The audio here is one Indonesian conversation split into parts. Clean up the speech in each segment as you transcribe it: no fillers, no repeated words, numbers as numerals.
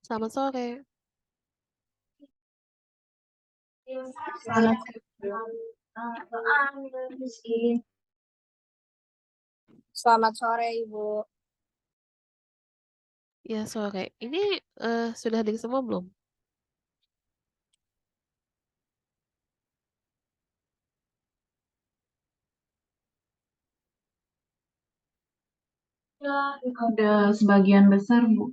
Selamat sore. Selamat Selamat sore, Ibu. Ya, sore. Ini sudah hadir semua belum? Udah sebagian besar, Bu.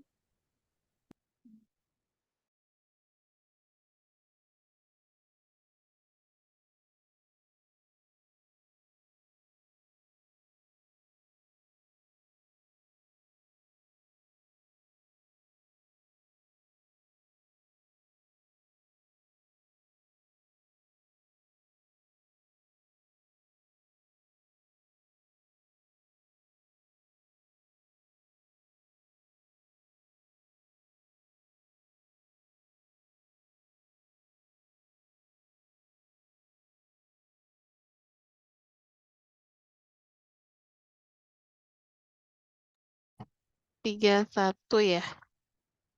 Tiga satu ya.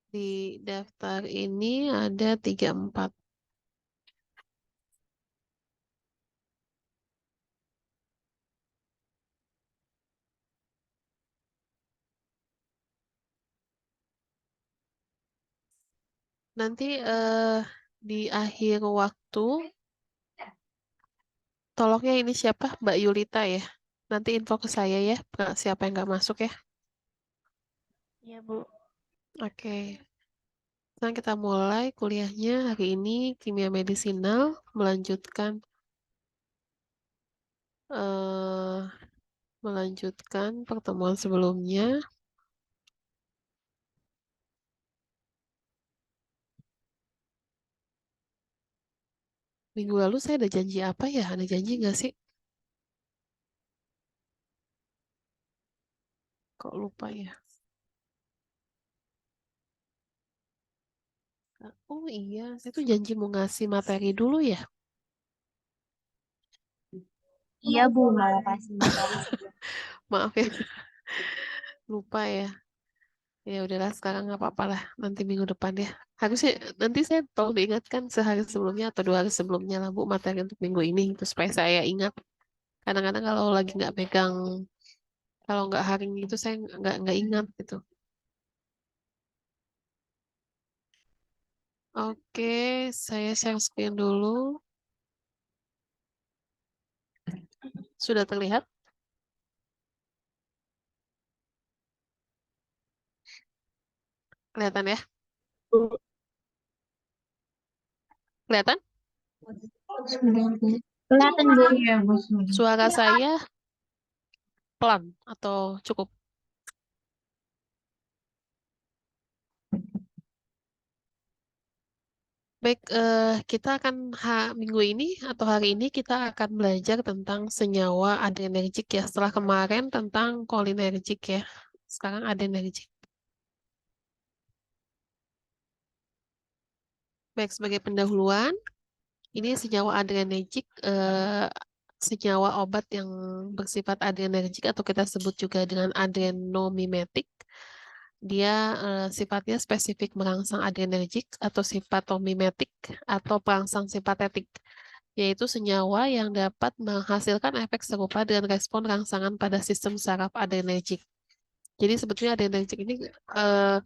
Di daftar ini ada 34. Nanti di akhir waktu, tolongnya ini siapa? Mbak Yulita ya. Nanti info ke saya ya, siapa yang nggak masuk ya. Iya, Bu. Oke. Sekarang kita mulai kuliahnya hari ini kimia medisinal melanjutkan eh pertemuan sebelumnya. Minggu lalu saya ada janji apa ya? Ada janji nggak sih? Kok lupa ya? Oh iya, saya tuh janji mau ngasih materi dulu ya. Iya, Bu, mau kasih materi. Maaf ya, lupa ya. Ya udahlah, sekarang nggak apa-apa lah. Nanti minggu depan ya. Harusnya nanti saya tolong diingatkan sehari sebelumnya atau 2 hari sebelumnya lah Bu materi untuk minggu ini, itu supaya saya ingat. Kadang-kadang kalau lagi nggak pegang, kalau nggak hari itu saya nggak ingat gitu. Oke, saya share screen dulu. Sudah terlihat? Kelihatan ya? Kelihatan? Kelihatan, Bu. Iya, Bu. Sudah. Suara saya pelan atau cukup? Baik, kita akan minggu ini atau hari ini kita akan belajar tentang senyawa adrenergik ya. Setelah kemarin tentang kolinergik ya. Sekarang adrenergik. Baik, sebagai pendahuluan, ini senyawa adrenergik, senyawa obat yang bersifat adrenergik atau kita sebut juga dengan adrenomimetik. Dia sifatnya spesifik merangsang adrenergik atau simpatomimetik atau perangsang simpatetik, yaitu senyawa yang dapat menghasilkan efek serupa dengan respon rangsangan pada sistem saraf adrenergik. Jadi sebetulnya adrenergik ini eh,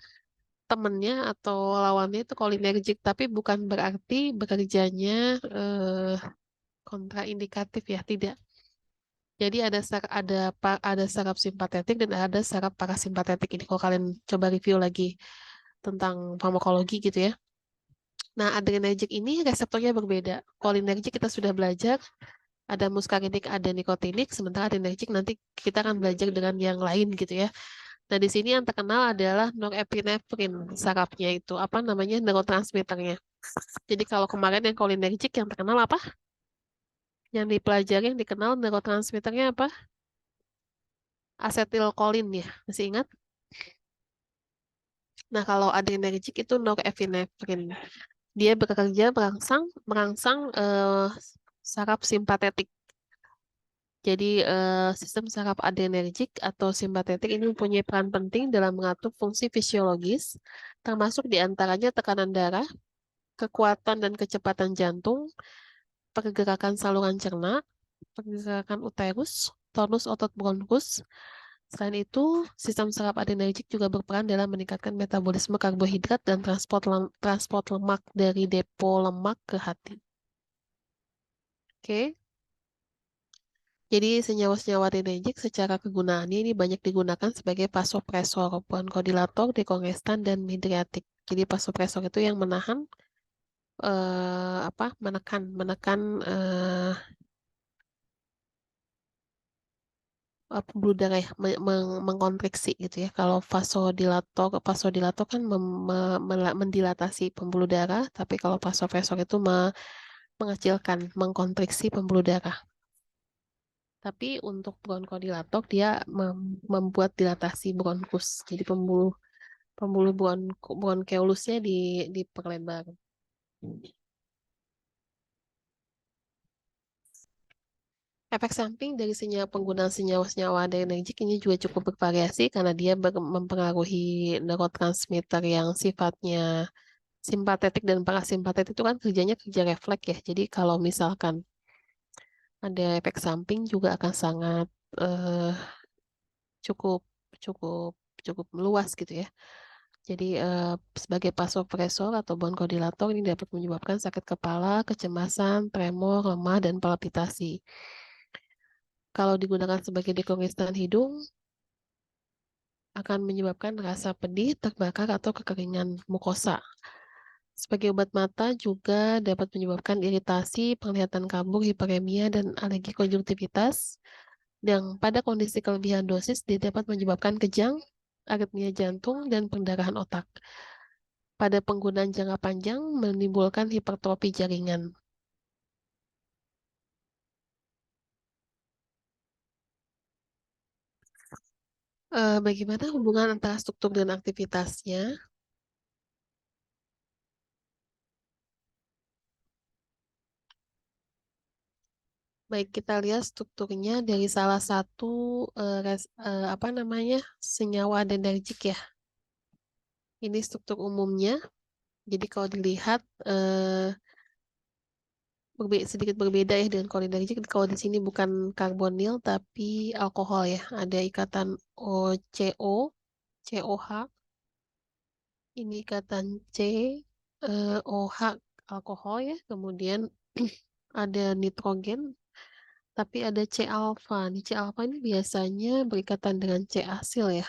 temennya atau lawannya itu kolinergik, tapi bukan berarti bekerjanya kontraindikatif ya, tidak. Jadi ada saraf simpatetik dan ada saraf parasimpatetik ini. Kalau kalian coba review lagi tentang farmakologi gitu ya. Nah, adrenergik ini reseptornya berbeda. Kolinergik kita sudah belajar, ada muskarinik, ada nikotinik, sementara adrenergik nanti kita akan belajar dengan yang lain gitu ya. Nah, di sini yang terkenal adalah norepinefrin, sarafnya itu, apa namanya, neurotransmitternya. Jadi kalau kemarin yang kolinergik yang terkenal apa? Yang dipelajari, yang dikenal neurotransmitternya apa? Asetilkolin ya, masih ingat? Nah, kalau adrenergik itu norepinefrin. Dia bekerja merangsang merangsang saraf simpatetik. Jadi sistem saraf adrenergik atau simpatetik ini mempunyai peran penting dalam mengatur fungsi fisiologis termasuk diantaranya tekanan darah, kekuatan dan kecepatan jantung, pergerakan saluran cerna, pergerakan uterus, tonus otot bronkus. Selain itu, sistem saraf adrenergik juga berperan dalam meningkatkan metabolisme karbohidrat dan transport lemak dari depo lemak ke hati. Oke. Jadi senyawa-senyawa adrenergik secara kegunaannya ini banyak digunakan sebagai vasopresor, bronchodilator, dekongestan, dan midriatik. Jadi vasopresor itu yang menahan menekan pembuluh darah ya, mengkontriksi gitu ya. Kalau vasodilator kan mendilatasi pembuluh darah, tapi kalau vasopresor itu mengecilkan, mengkontriksi pembuluh darah. Tapi untuk bronchodilator dia membuat dilatasi bronkus. Jadi pembuluh pembuluh bronkeolusnya diperlebar. Efek samping dari penggunaan senyawa-senyawa adrenergik ini juga cukup bervariasi karena dia mempengaruhi neurotransmitter yang sifatnya simpatetik dan parasimpatetik itu kan kerjanya kerja refleks ya. Jadi kalau misalkan ada efek samping juga akan sangat eh, cukup cukup cukup luas gitu ya. Jadi sebagai vasopresor atau bronchodilator ini dapat menyebabkan sakit kepala, kecemasan, tremor, lemah, dan palpitasi. Kalau digunakan sebagai dekongestan hidung, akan menyebabkan rasa pedih, terbakar, atau kekeringan mukosa. Sebagai obat mata juga dapat menyebabkan iritasi, penglihatan kabur, hiperemia, dan alergi konjungtivitas. Yang pada kondisi kelebihan dosis, dia dapat menyebabkan kejang, aritmia jantung, dan pendarahan otak. Pada penggunaan jangka panjang, menimbulkan hipertrofi jaringan. Bagaimana hubungan antara struktur dan aktivitasnya? Baik, kita lihat strukturnya dari salah satu senyawa adrenergik ya. Ini struktur umumnya. Jadi kalau dilihat sedikit berbeda ya dengan kolinergik. Kalau di sini bukan karbonil tapi alkohol ya. Ada ikatan OCO, COH. Ini ikatan OH alkohol ya. Kemudian ada nitrogen, tapi ada C alfa. Nih C alfa ini biasanya berikatan dengan C asil ya.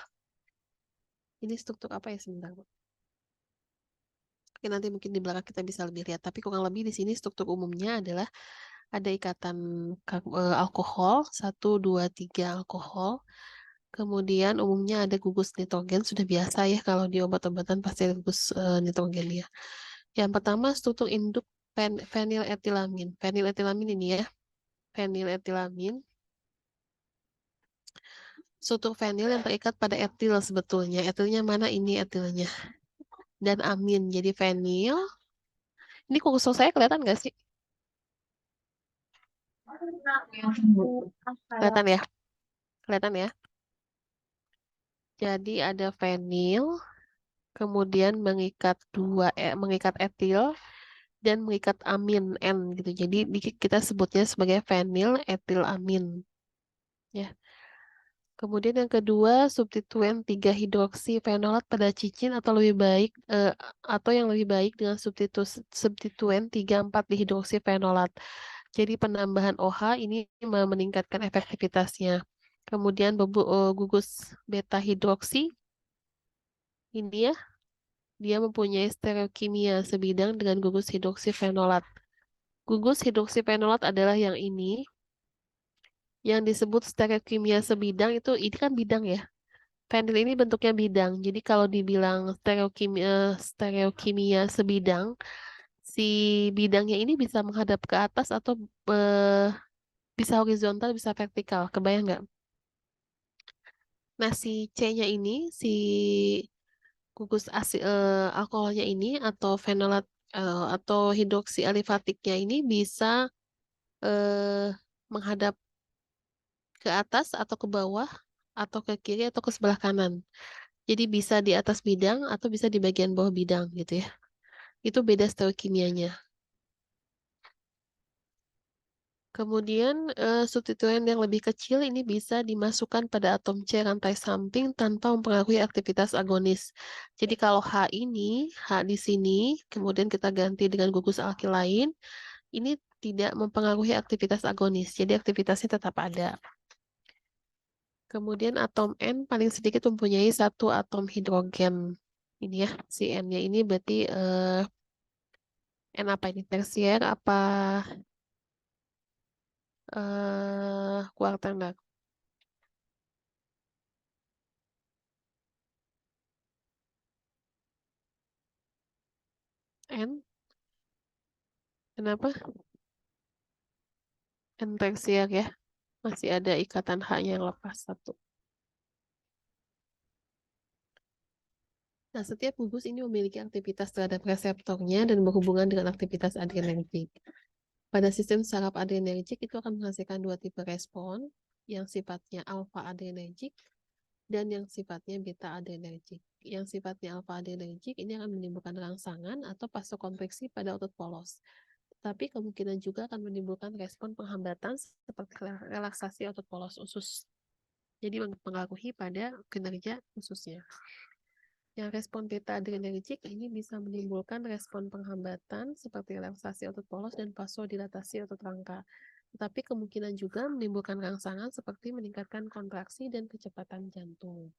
Ini struktur apa ya sebentar, Bu? Oke, nanti mungkin di belakang kita bisa lebih lihat. Tapi kurang lebih di sini struktur umumnya adalah ada ikatan alkohol, 1, 2, 3 alkohol. Kemudian umumnya ada gugus nitrogen, sudah biasa ya kalau di obat-obatan pasti ada gugus nitrogen ya. Yang pertama struktur induk feniletilamin. Feniletilamin ini ya, feniletilamin. Struktur fenil yang terikat pada etil sebetulnya. Etilnya mana ini etilnya? Dan amin. Jadi fenil. Ini kursor saya kelihatan nggak sih? Kelihatan ya? Kelihatan ya? Jadi ada fenil, kemudian mengikat etil dan mengikat amin N gitu. Jadi kita sebutnya sebagai fenil etilamin. Ya. Kemudian yang kedua, substituen 3 hidroksifenolat pada cicin atau yang lebih baik dengan substituen 3,4 dihidroksifenolat. Jadi penambahan OH ini meningkatkan efektivitasnya. Kemudian gugus beta hidroksi ini ya, dia mempunyai stereokimia sebidang dengan gugus hidroksifenolat. Gugus hidroksifenolat adalah yang ini, yang disebut stereokimia sebidang ini kan bidang ya. Fenil ini bentuknya bidang. Jadi kalau dibilang stereokimia sebidang, si bidangnya ini bisa menghadap ke atas atau bisa horizontal, bisa vertikal. Kebayang nggak? Nah, si C-nya ini, si gugus alkoholnya ini atau fenolat atau hidroksi alifatiknya ini bisa eh, menghadap ke atas atau ke bawah atau ke kiri atau ke sebelah kanan. Jadi bisa di atas bidang atau bisa di bagian bawah bidang gitu ya. Itu beda stereokimianya. Kemudian substituen yang lebih kecil ini bisa dimasukkan pada atom C rantai samping tanpa mempengaruhi aktivitas agonis. Jadi kalau H ini, H di sini, kemudian kita ganti dengan gugus alkil lain, ini tidak mempengaruhi aktivitas agonis. Jadi aktivitasnya tetap ada. Kemudian atom N paling sedikit mempunyai satu atom hidrogen. Ini ya, si N-nya ini berarti N apa ini? Tersier apa kuartaner? N? Kenapa? N tersier ya. Masih ada ikatan H-nya yang lepas satu. Nah, setiap gugus ini memiliki aktivitas terhadap reseptornya dan berhubungan dengan aktivitas adrenergik. Pada sistem saraf adrenergik itu akan menghasilkan dua tipe respon, yang sifatnya alfa adrenergik dan yang sifatnya beta adrenergik. Yang sifatnya alfa adrenergik ini akan menimbulkan rangsangan atau vasokonstriksi pada otot polos. Tapi kemungkinan juga akan menimbulkan respon penghambatan seperti relaksasi otot polos usus. Jadi mempengaruhi pada kinerja ususnya. Yang respon beta adrenergik ini bisa menimbulkan respon penghambatan seperti relaksasi otot polos dan vasodilatasi otot rangka. Tetapi kemungkinan juga menimbulkan rangsangan seperti meningkatkan kontraksi dan kecepatan jantung.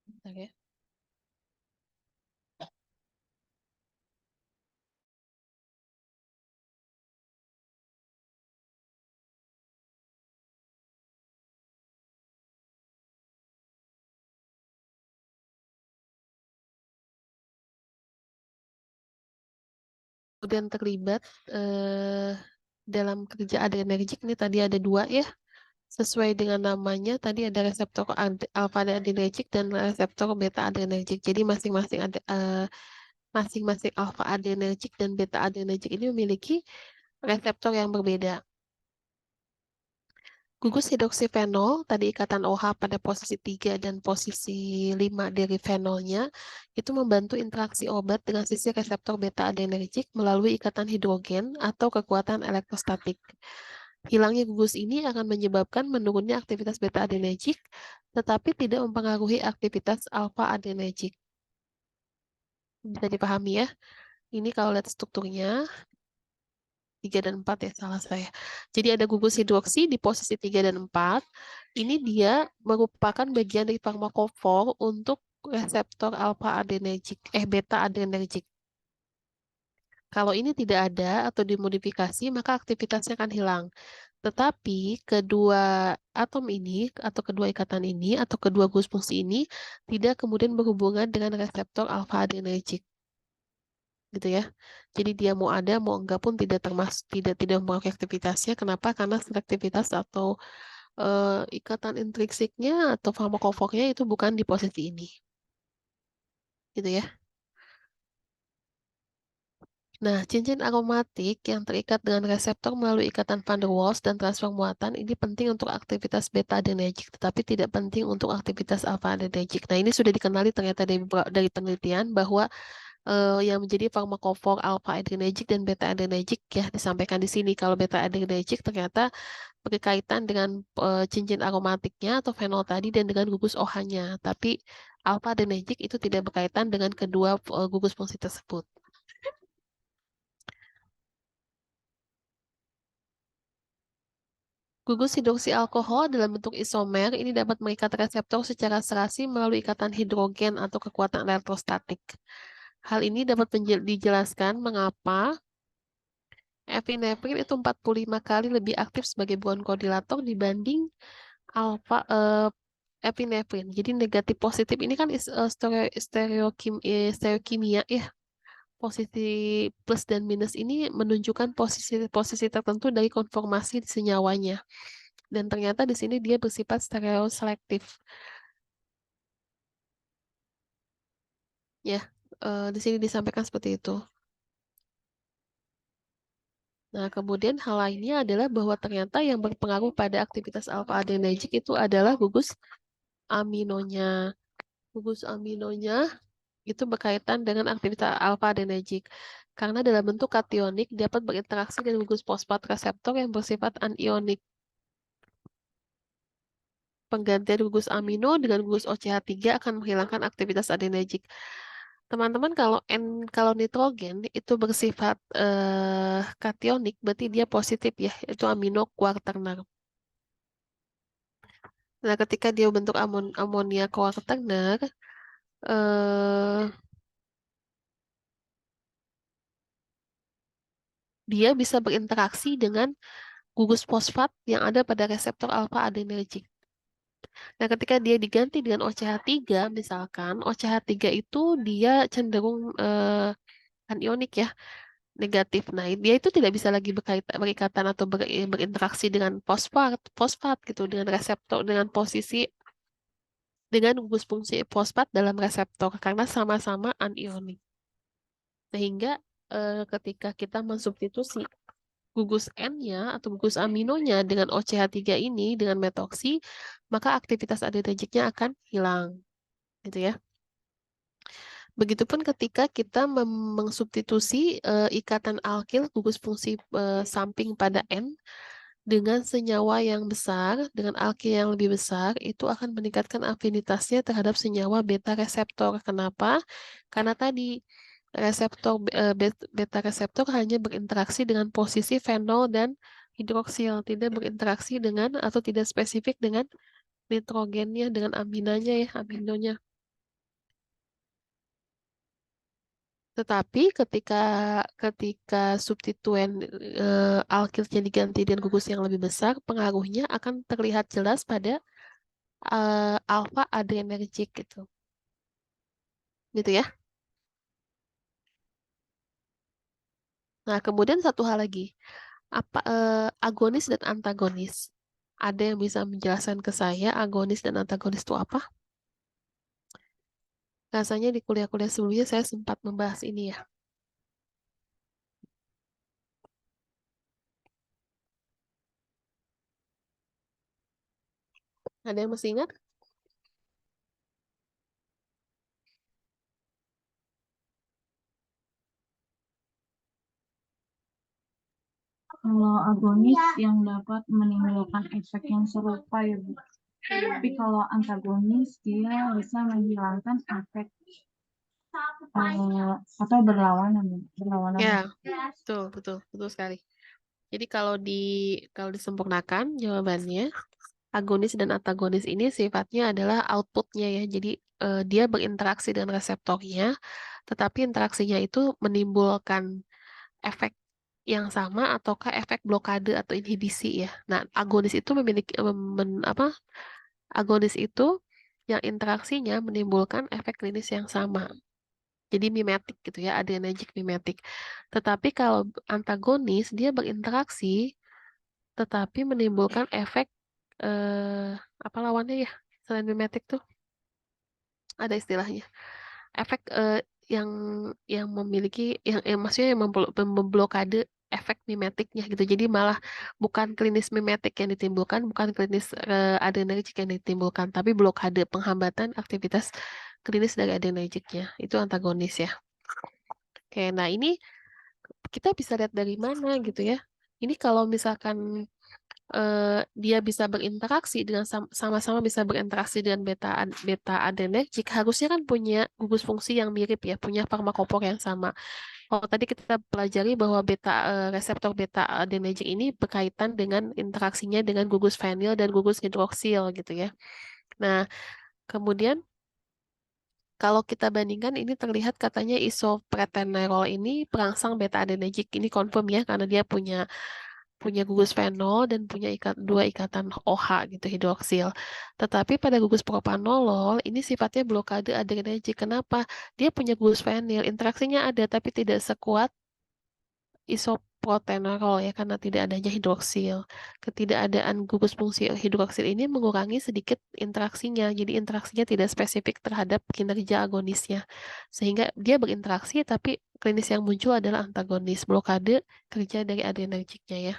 Bentar ya. Kemudian terlibat dalam kerja adrenergik ini tadi ada dua ya. Sesuai dengan namanya tadi ada reseptor alfa adrenergik dan reseptor beta adrenergik. Jadi masing-masing ada masing-masing alfa adrenergik dan beta adrenergik ini memiliki reseptor yang berbeda. Gugus hidroksifenol, tadi ikatan OH pada posisi 3 dan posisi 5 dari fenolnya, itu membantu interaksi obat dengan sisi reseptor beta adrenergik melalui ikatan hidrogen atau kekuatan elektrostatik. Hilangnya gugus ini akan menyebabkan menurunnya aktivitas beta adrenergik, tetapi tidak mempengaruhi aktivitas alfa adrenergik. Bisa dipahami ya? Ini kalau lihat strukturnya, 3 dan 4 ya, salah saya. Jadi ada gugus hidroksi di posisi 3 dan 4. Ini dia merupakan bagian dari farmakofor untuk reseptor alfa adrenergik, beta adrenergik. Kalau ini tidak ada atau dimodifikasi, maka aktivitasnya akan hilang. Tetapi kedua atom ini atau kedua ikatan ini atau kedua gugus fungsi ini tidak kemudian berhubungan dengan reseptor alfa adrenergik. Gitu ya. Jadi dia mau ada mau enggak pun tidak termasuk tidak mempengaruhi aktivitasnya. Kenapa? Karena selektivitas atau ikatan intrinsiknya atau farmakofornya itu bukan di posisi ini. Gitu ya. Nah, cincin aromatik yang terikat dengan reseptor melalui ikatan van der Waals dan transfer muatan ini penting untuk aktivitas beta adrenergik, tetapi tidak penting untuk aktivitas alfa adrenergik. Nah, ini sudah dikenali ternyata dari penelitian bahwa yang menjadi farmakofor alfa adrenergik dan beta adrenergik ya disampaikan di sini. Kalau beta adrenergik ternyata berkaitan dengan cincin aromatiknya atau fenol tadi dan dengan gugus OH-nya, tapi alfa adrenergik itu tidak berkaitan dengan kedua gugus fungsi tersebut. Gugus hidroksi alkohol dalam bentuk isomer ini dapat mengikat reseptor secara serasi melalui ikatan hidrogen atau kekuatan elektrostatik. Hal ini dapat dijelaskan mengapa epinefrin itu 45 kali lebih aktif sebagai bronkodilator dibanding alfa epinefrin. Jadi negatif positif ini kan stereokimia ya. Posisi plus dan minus ini menunjukkan posisi tertentu dari konformasi senyawanya. Dan ternyata di sini dia bersifat stereoselektif. Ya, di sini disampaikan seperti itu. Nah, kemudian hal lainnya adalah bahwa ternyata yang berpengaruh pada aktivitas alpha-adrenergic itu adalah gugus aminonya. Gugus aminonya itu berkaitan dengan aktivitas alpha-adrenergic. Karena dalam bentuk kationik dapat berinteraksi dengan gugus fosfat reseptor yang bersifat anionik. Penggantian gugus amino dengan gugus OCH3 akan menghilangkan aktivitas adrenergic. Teman-teman, kalau nitrogen itu bersifat kationik, berarti dia positif ya, itu amino kuarterner. Nah, ketika dia bentuk amonia kuarterner, eh, dia bisa berinteraksi dengan gugus fosfat yang ada pada reseptor alpha adrenergic. Nah, ketika dia diganti dengan OCH3, misalkan OCH3 itu dia cenderung anionik ya, negatif. Nah, dia itu tidak bisa lagi berikatan atau berinteraksi dengan fosfat gitu, dengan reseptor, dengan posisi, dengan gugus fungsi fosfat dalam reseptor karena sama-sama anionik. Sehingga ketika kita mensubstitusi gugus N-nya atau gugus aminonya dengan OCH3 ini dengan metoksi, maka aktivitas adrenergiknya akan hilang, gitu ya. Begitupun ketika kita mensubstitusi ikatan alkil gugus fungsi samping pada N dengan senyawa yang besar, dengan alkil yang lebih besar, itu akan meningkatkan afinitasnya terhadap senyawa beta reseptor. Kenapa? Karena tadi reseptor beta reseptor hanya berinteraksi dengan posisi fenol dan hidroksil, tidak berinteraksi dengan atau tidak spesifik dengan nitrogennya, dengan aminanya ya, aminonya. Tetapi ketika substituen alkilnya diganti dengan gugus yang lebih besar, pengaruhnya akan terlihat jelas pada alpha adrenergic gitu. Gitu ya. Nah, kemudian satu hal lagi. Apa agonis dan antagonis? Ada yang bisa menjelaskan ke saya agonis dan antagonis itu apa? Rasanya di kuliah-kuliah sebelumnya saya sempat membahas ini ya. Ada yang masih ingat? Kalau agonis yang dapat menimbulkan efek yang serupa ya Bu. Tapi kalau antagonis dia bisa menghilangkan efek atau berlawanan. Ya, betul, betul, betul sekali. Jadi kalau disempurnakan jawabannya, agonis dan antagonis ini sifatnya adalah outputnya ya. Jadi dia berinteraksi dengan reseptornya, tetapi interaksinya itu menimbulkan efek yang sama ataukah efek blokade atau inhibisi ya. Nah, agonis itu memiliki agonis itu yang interaksinya menimbulkan efek klinis yang sama. Jadi mimetik gitu ya, adrenergic mimetik. Tetapi kalau antagonis dia berinteraksi tetapi menimbulkan efek apa lawannya ya? Selain mimetik tuh ada istilahnya. Efek yang memiliki yang maksudnya yang memblokade efek mimetiknya gitu. Jadi malah bukan klinis mimetik yang ditimbulkan, bukan klinis adrenergic yang ditimbulkan, tapi blokade penghambatan aktivitas klinis dari adrenergicnya. Itu antagonis ya. Oke, nah ini kita bisa lihat dari mana gitu ya. Ini kalau misalkan dia bisa berinteraksi dengan sama-sama bisa berinteraksi dengan beta adrenergic, harusnya kan punya gugus fungsi yang mirip ya, punya farmakopor yang sama. Kalau tadi kita pelajari bahwa reseptor beta adrenergic ini berkaitan dengan interaksinya dengan gugus fenil dan gugus hidroksil gitu ya. Nah, kemudian kalau kita bandingkan ini terlihat katanya isopretenerol ini perangsang beta adrenergic ini confirm ya karena dia punya gugus fenol dan punya dua ikatan OH gitu hidroksil. Tetapi pada gugus propanolol ini sifatnya blokade adrenergic. Kenapa? Dia punya gugus fenil, interaksinya ada tapi tidak sekuat protenerol ya karena tidak adanya hidroksil. Ketidakadaan gugus fungsi hidroksil ini mengurangi sedikit interaksinya. Jadi interaksinya tidak spesifik terhadap kinerja agonisnya. Sehingga dia berinteraksi tapi klinis yang muncul adalah antagonis, blokade kerja dari adrenergiknya ya.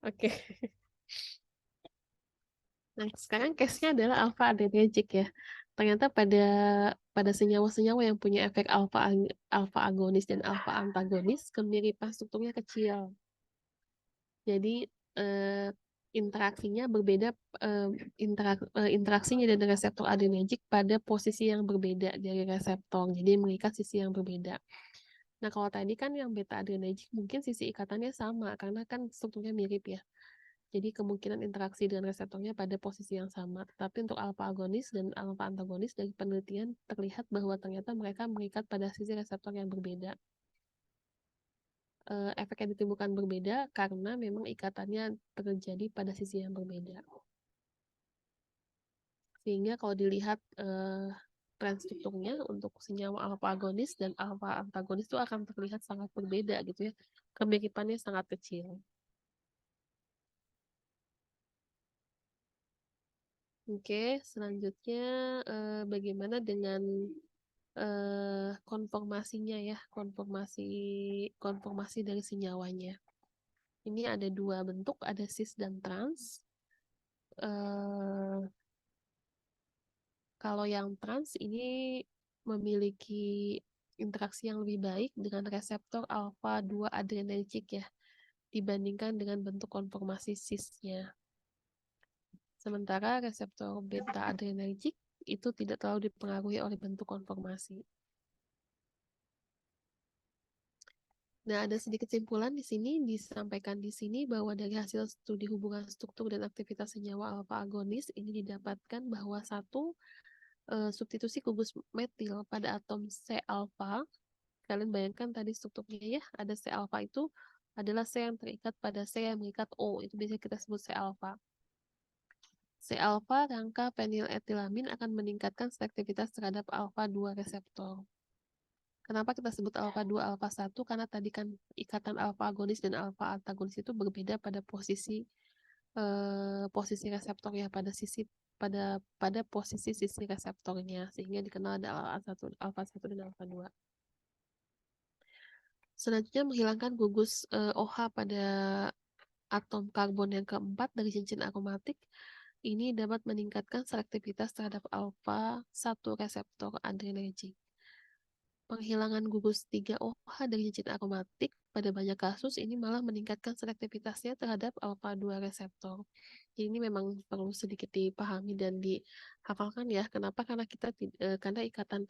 Oke. Nah, sekarang case-nya adalah alpha adrenergic ya. Ternyata pada senyawa-senyawa yang punya efek alpha agonis dan alpha antagonis, kemiripan strukturnya kecil. Jadi eh, interaksinya berbeda, eh, interaksinya dengan reseptor adrenergic pada posisi yang berbeda dari reseptor. Jadi mengikat sisi yang berbeda. Nah, kalau tadi kan yang beta adrenergic mungkin sisi ikatannya sama karena kan strukturnya mirip ya. Jadi kemungkinan interaksi dengan reseptornya pada posisi yang sama. Tetapi untuk alpha agonis dan alpha antagonis dari penelitian terlihat bahwa ternyata mereka mengikat pada sisi reseptor yang berbeda. Efek yang ditimbulkan berbeda karena memang ikatannya terjadi pada sisi yang berbeda. Sehingga kalau dilihat tren strukturnya untuk senyawa alpha agonis dan alpha antagonis itu akan terlihat sangat berbeda gitu ya. Kemiripannya sangat kecil. Oke, selanjutnya bagaimana dengan konformasinya ya, konformasi dari senyawanya. Ini ada dua bentuk, ada cis dan trans. Eh, Kalau yang trans ini memiliki interaksi yang lebih baik dengan reseptor alpha 2 adrenergic ya, dibandingkan dengan bentuk konformasi cisnya. Sementara reseptor beta adrenergic itu tidak terlalu dipengaruhi oleh bentuk konformasi. Nah, ada sedikit kesimpulan di sini, disampaikan di sini bahwa dari hasil studi hubungan struktur dan aktivitas senyawa alpha agonis ini didapatkan bahwa satu substitusi gugus metil pada atom C alpha, kalian bayangkan tadi strukturnya ya, ada C alpha itu adalah C yang terikat pada C yang mengikat O, itu biasa kita sebut C alpha. C alpha rangka peniletilamin akan meningkatkan selektivitas terhadap alpha 2 reseptor. Kenapa kita sebut alpha 2, alpha 1? Karena tadi kan ikatan alpha agonis dan alpha antagonis itu berbeda pada posisi reseptornya pada posisi sisi reseptornya sehingga dikenal ada alpha 1 dan alpha 2. Selanjutnya menghilangkan gugus OH pada atom karbon yang keempat dari cincin aromatik ini dapat meningkatkan selektivitas terhadap alpha 1 reseptor adrenergic. Penghilangan gugus 3OH dari cincin aromatik pada banyak kasus ini malah meningkatkan selektivitasnya terhadap alpha 2 reseptor. Jadi ini memang perlu sedikit dipahami dan dihafalkan ya. Kenapa? Karena ikatan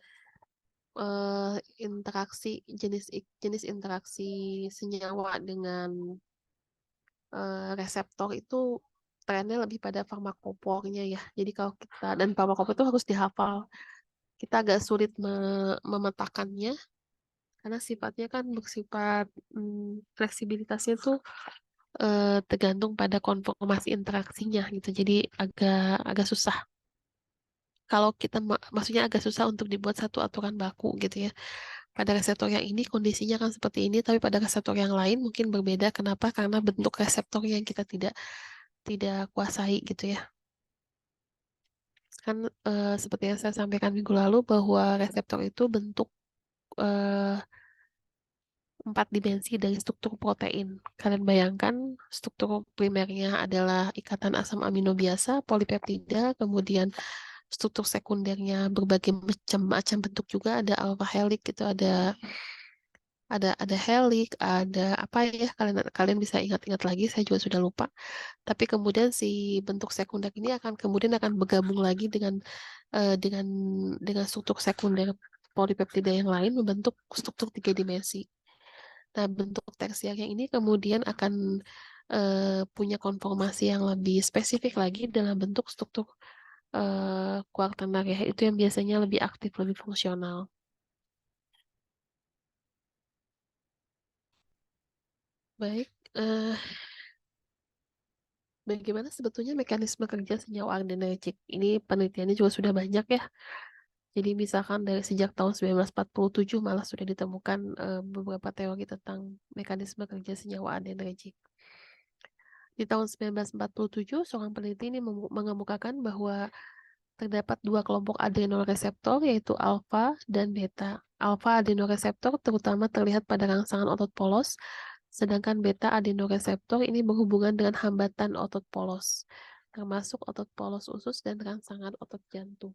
jenis interaksi senyawa dengan reseptor itu trennya lebih pada farmakopornya ya. Jadi kalau kita dan farmakopor itu harus dihafal. Kita agak sulit memetakannya karena sifatnya kan bersifat fleksibilitasnya tuh tergantung pada konformasi interaksinya gitu. Jadi agak susah. Kalau kita maksudnya agak susah untuk dibuat satu aturan baku gitu ya. Pada reseptor yang ini kondisinya kan seperti ini, tapi pada reseptor yang lain mungkin berbeda. Kenapa? Karena bentuk reseptor yang kita tidak kuasai gitu ya. Kan seperti yang saya sampaikan minggu lalu bahwa reseptor itu bentuk 4 dimensi dari struktur protein. Kalian bayangkan struktur primernya adalah ikatan asam amino biasa, polipeptida, kemudian struktur sekundernya berbagai macam bentuk juga, ada alpha helix gitu, ada helix, ada apa ya, kalian bisa ingat-ingat lagi, saya juga sudah lupa. Tapi kemudian si bentuk sekunder ini akan bergabung lagi eh, dengan dengan struktur sekunder polipeptida yang lain membentuk struktur 3 dimensi. Nah, bentuk tersier yang ini kemudian akan punya konformasi yang lebih spesifik lagi dalam bentuk struktur kuartenar ya, itu yang biasanya lebih aktif, lebih fungsional. Baik, bagaimana sebetulnya mekanisme kerja senyawa adrenergic? Ini penelitiannya juga sudah banyak ya. Jadi misalkan dari sejak tahun 1947 malah sudah ditemukan beberapa teori tentang mekanisme kerja senyawa adrenergic. Di tahun 1947, seorang peneliti ini mengemukakan bahwa terdapat dua kelompok adrenoreseptor, yaitu alfa dan beta. Alfa adrenoreseptor terutama terlihat pada rangsangan otot polos, sedangkan beta adrenoreseptor ini berhubungan dengan hambatan otot polos, termasuk otot polos usus dan rangsangan otot jantung.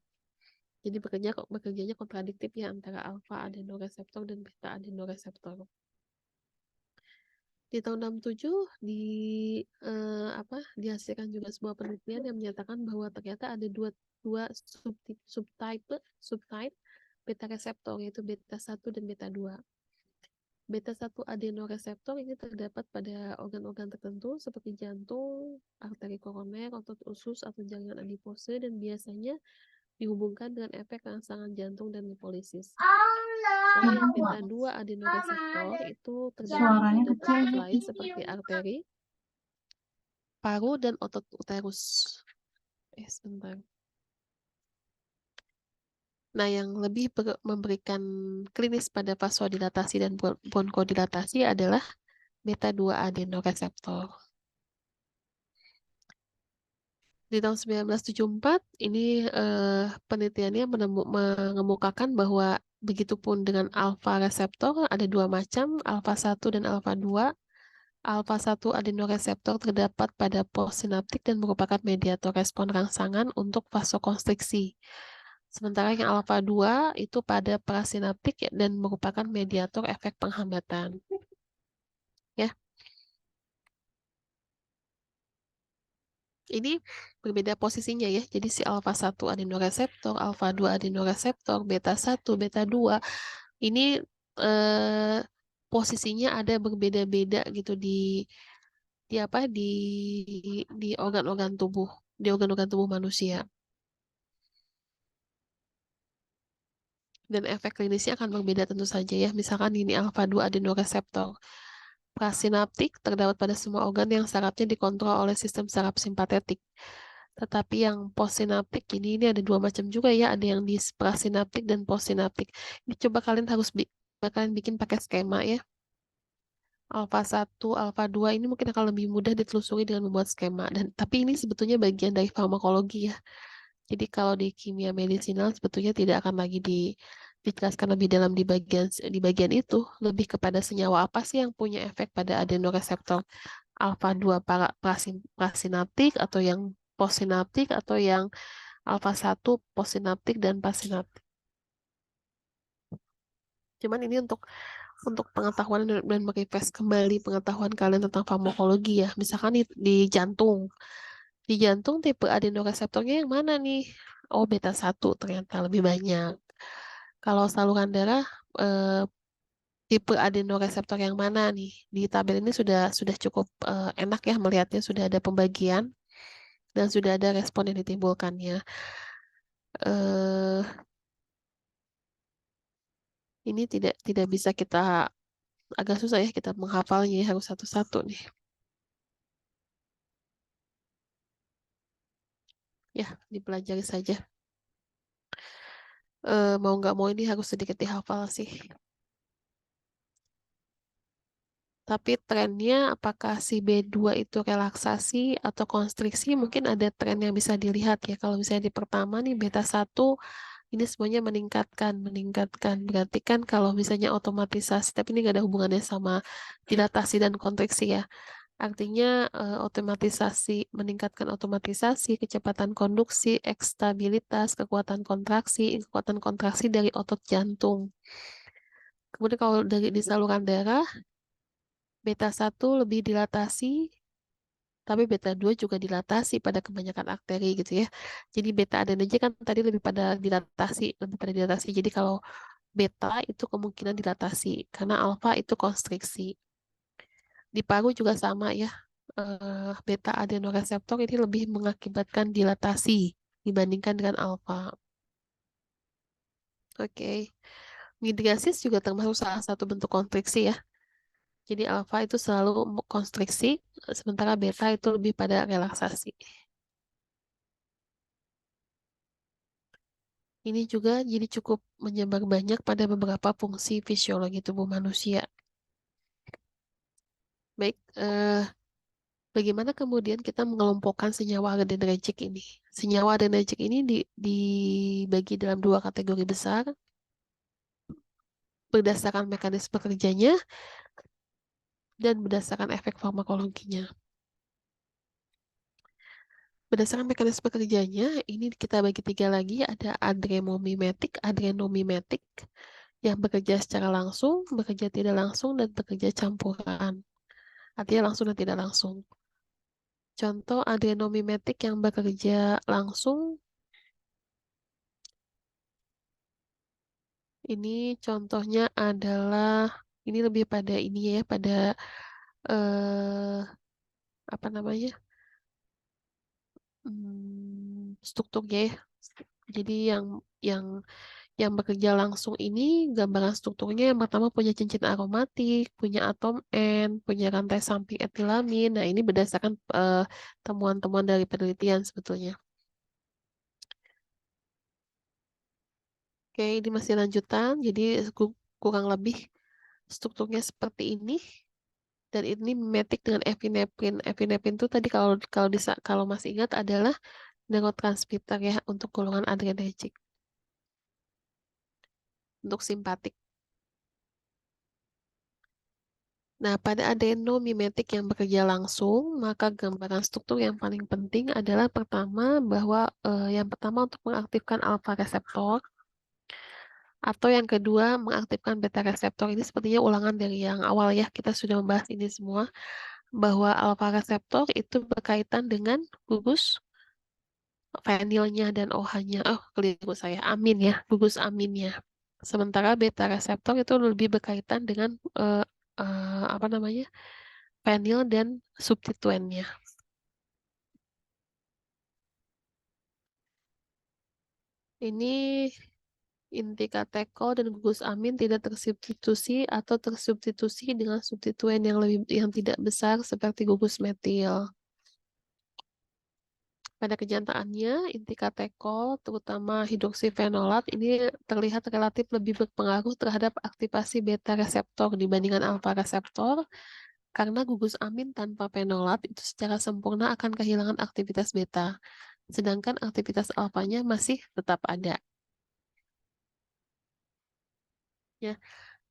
Jadi bekerjanya kontradiktif ya antara alfa adrenoreseptor dan beta adrenoreseptor. Di tahun 67 dihasilkan juga sebuah penelitian yang menyatakan bahwa ternyata ada dua subtype beta reseptor, yaitu beta 1 dan beta 2. Beta 1 adenoreseptor ini terdapat pada organ-organ tertentu seperti jantung, arteri koroner, otot usus atau jaringan adipose, dan biasanya dihubungkan dengan efek rangsangan jantung dan lipolisis. Sedangkan beta 2 adenoreseptor itu terdapat Suaranya pada kecil. tempat lain seperti arteri, paru, dan otot uterus. Sebentar. Nah, yang lebih memberikan klinis pada vasodilatasi dan bronchodilatasi adalah beta 2 adenoreseptor. Di tahun 1974, ini penelitiannya mengemukakan bahwa begitupun dengan alfa reseptor, ada dua macam, alfa 1 dan alfa 2. Alfa 1 adenoreseptor terdapat pada postsinaptik dan merupakan mediator respon rangsangan untuk vasokonstriksi. Sementara yang alfa 2 itu pada prasinaptik dan merupakan mediator efek penghambatan. Ya. Ini berbeda posisinya ya. Jadi si alfa 1 adenoreseptor, alfa 2 adenoreseptor, beta 1, beta 2 ini posisinya ada berbeda-beda gitu di organ-organ tubuh manusia. Dan efek klinisnya akan berbeda tentu saja ya. Misalkan ini alfa 2 adenoreseptor. Prasinaptik terdapat pada semua organ yang sarafnya dikontrol oleh sistem saraf simpatetik. Tetapi yang postsinaptik ini ada dua macam juga ya, ada yang di prasinaptik dan postsinaptik. Ini coba kalian harus bikin pakai skema ya. Alfa 1, alfa 2 ini mungkin akan lebih mudah ditelusuri dengan membuat skema, dan tapi ini sebetulnya bagian dari farmakologi ya. Jadi kalau di kimia medisinal sebetulnya tidak akan lagi dijelaskan lebih dalam di bagian itu, lebih kepada senyawa apa sih yang punya efek pada adenoreseptor alfa 2 prasinaptik atau yang postsinaptik atau yang alfa 1 postsinaptik dan prasinaptik. Cuman ini untuk pengetahuan dan merefresh kembali pengetahuan kalian tentang farmakologi ya. Misalkan di jantung. Di jantung tipe adenoreseptornya yang mana nih? Oh, beta 1 ternyata lebih banyak. Kalau saluran darah tipe adenoreseptor yang mana nih? Di tabel ini sudah cukup enak ya melihatnya, sudah ada pembagian dan sudah ada respon yang ditimbulkannya. Eh ini tidak bisa kita, agak susah ya kita menghafalnya, harus satu-satu nih. Ya, dipelajari saja. Mau nggak mau ini harus sedikit dihafal sih. Tapi trennya apakah si B2 itu relaksasi atau konstriksi, mungkin ada tren yang bisa dilihat ya. Kalau misalnya di pertama nih beta 1 ini semuanya meningkatkan. Berarti kan kalau misalnya otomatisasi, tapi ini nggak ada hubungannya sama dilatasi dan kontriksi ya. Artinya meningkatkan otomatisasi, kecepatan konduksi, ekstabilitas, kekuatan kontraksi dari otot jantung. Kemudian kalau di saluran darah, beta 1 lebih dilatasi, tapi beta 2 juga dilatasi pada kebanyakan arteri gitu ya. Jadi beta adenogen kan tadi lebih pada dilatasi. Jadi kalau beta itu kemungkinan dilatasi, karena alfa itu konstriksi. Di paru juga sama ya. Beta adenoreseptor ini lebih mengakibatkan dilatasi dibandingkan dengan alfa. Oke. Midriasis juga termasuk salah satu bentuk konstriksi ya. Jadi alfa itu selalu konstriksi, sementara beta itu lebih pada relaksasi. Ini juga jadi cukup menyebar banyak pada beberapa fungsi fisiologi tubuh manusia. Baik, bagaimana kemudian kita mengelompokkan senyawa adrenergik ini? Senyawa adrenergik ini dibagi dalam dua kategori besar berdasarkan mekanisme kerjanya dan berdasarkan efek farmakologinya. Berdasarkan mekanisme kerjanya, ini kita bagi tiga lagi, ada adrenomimetik yang bekerja secara langsung, bekerja tidak langsung, dan bekerja campuran. Artinya langsung dan tidak langsung. Contoh adrenomimetik yang bekerja langsung, ini contohnya adalah, ini lebih pada ini ya, pada apa namanya, strukturnya ya. Jadi yang yang bekerja langsung ini gambaran strukturnya yang pertama punya cincin aromatik, punya atom N, punya rantai samping etilamin. Nah, ini berdasarkan temuan-temuan dari penelitian sebetulnya. Oke, ini masih lanjutan. Jadi kurang lebih strukturnya seperti ini. Dan ini mimetik dengan epinefrin. Epinefrin itu tadi kalau masih ingat adalah neurotransmitter ya untuk golongan adrenergik, untuk simpatik. Nah, pada adenomimetik yang bekerja langsung, maka gambaran struktur yang paling penting adalah yang pertama untuk mengaktifkan alfa reseptor, atau yang kedua mengaktifkan beta reseptor. Ini sepertinya ulangan dari yang awal ya, kita sudah membahas ini semua, bahwa alfa reseptor itu berkaitan dengan gugus fenilnya dan OH-nya. Oh, keliru saya, amin ya, gugus aminnya. Sementara beta reseptor itu lebih berkaitan dengan apa namanya? Penil dan substituennya. Ini inti katekol dan gugus amin tidak tersubstitusi atau tersubstitusi dengan substituen yang tidak besar seperti gugus metil. Pada kenyataannya, inti katekol, terutama hidroksifenolat, ini terlihat relatif lebih berpengaruh terhadap aktivasi beta reseptor dibandingkan alfa reseptor, karena gugus amin tanpa fenolat itu secara sempurna akan kehilangan aktivitas beta, sedangkan aktivitas alfanya masih tetap ada. Ya,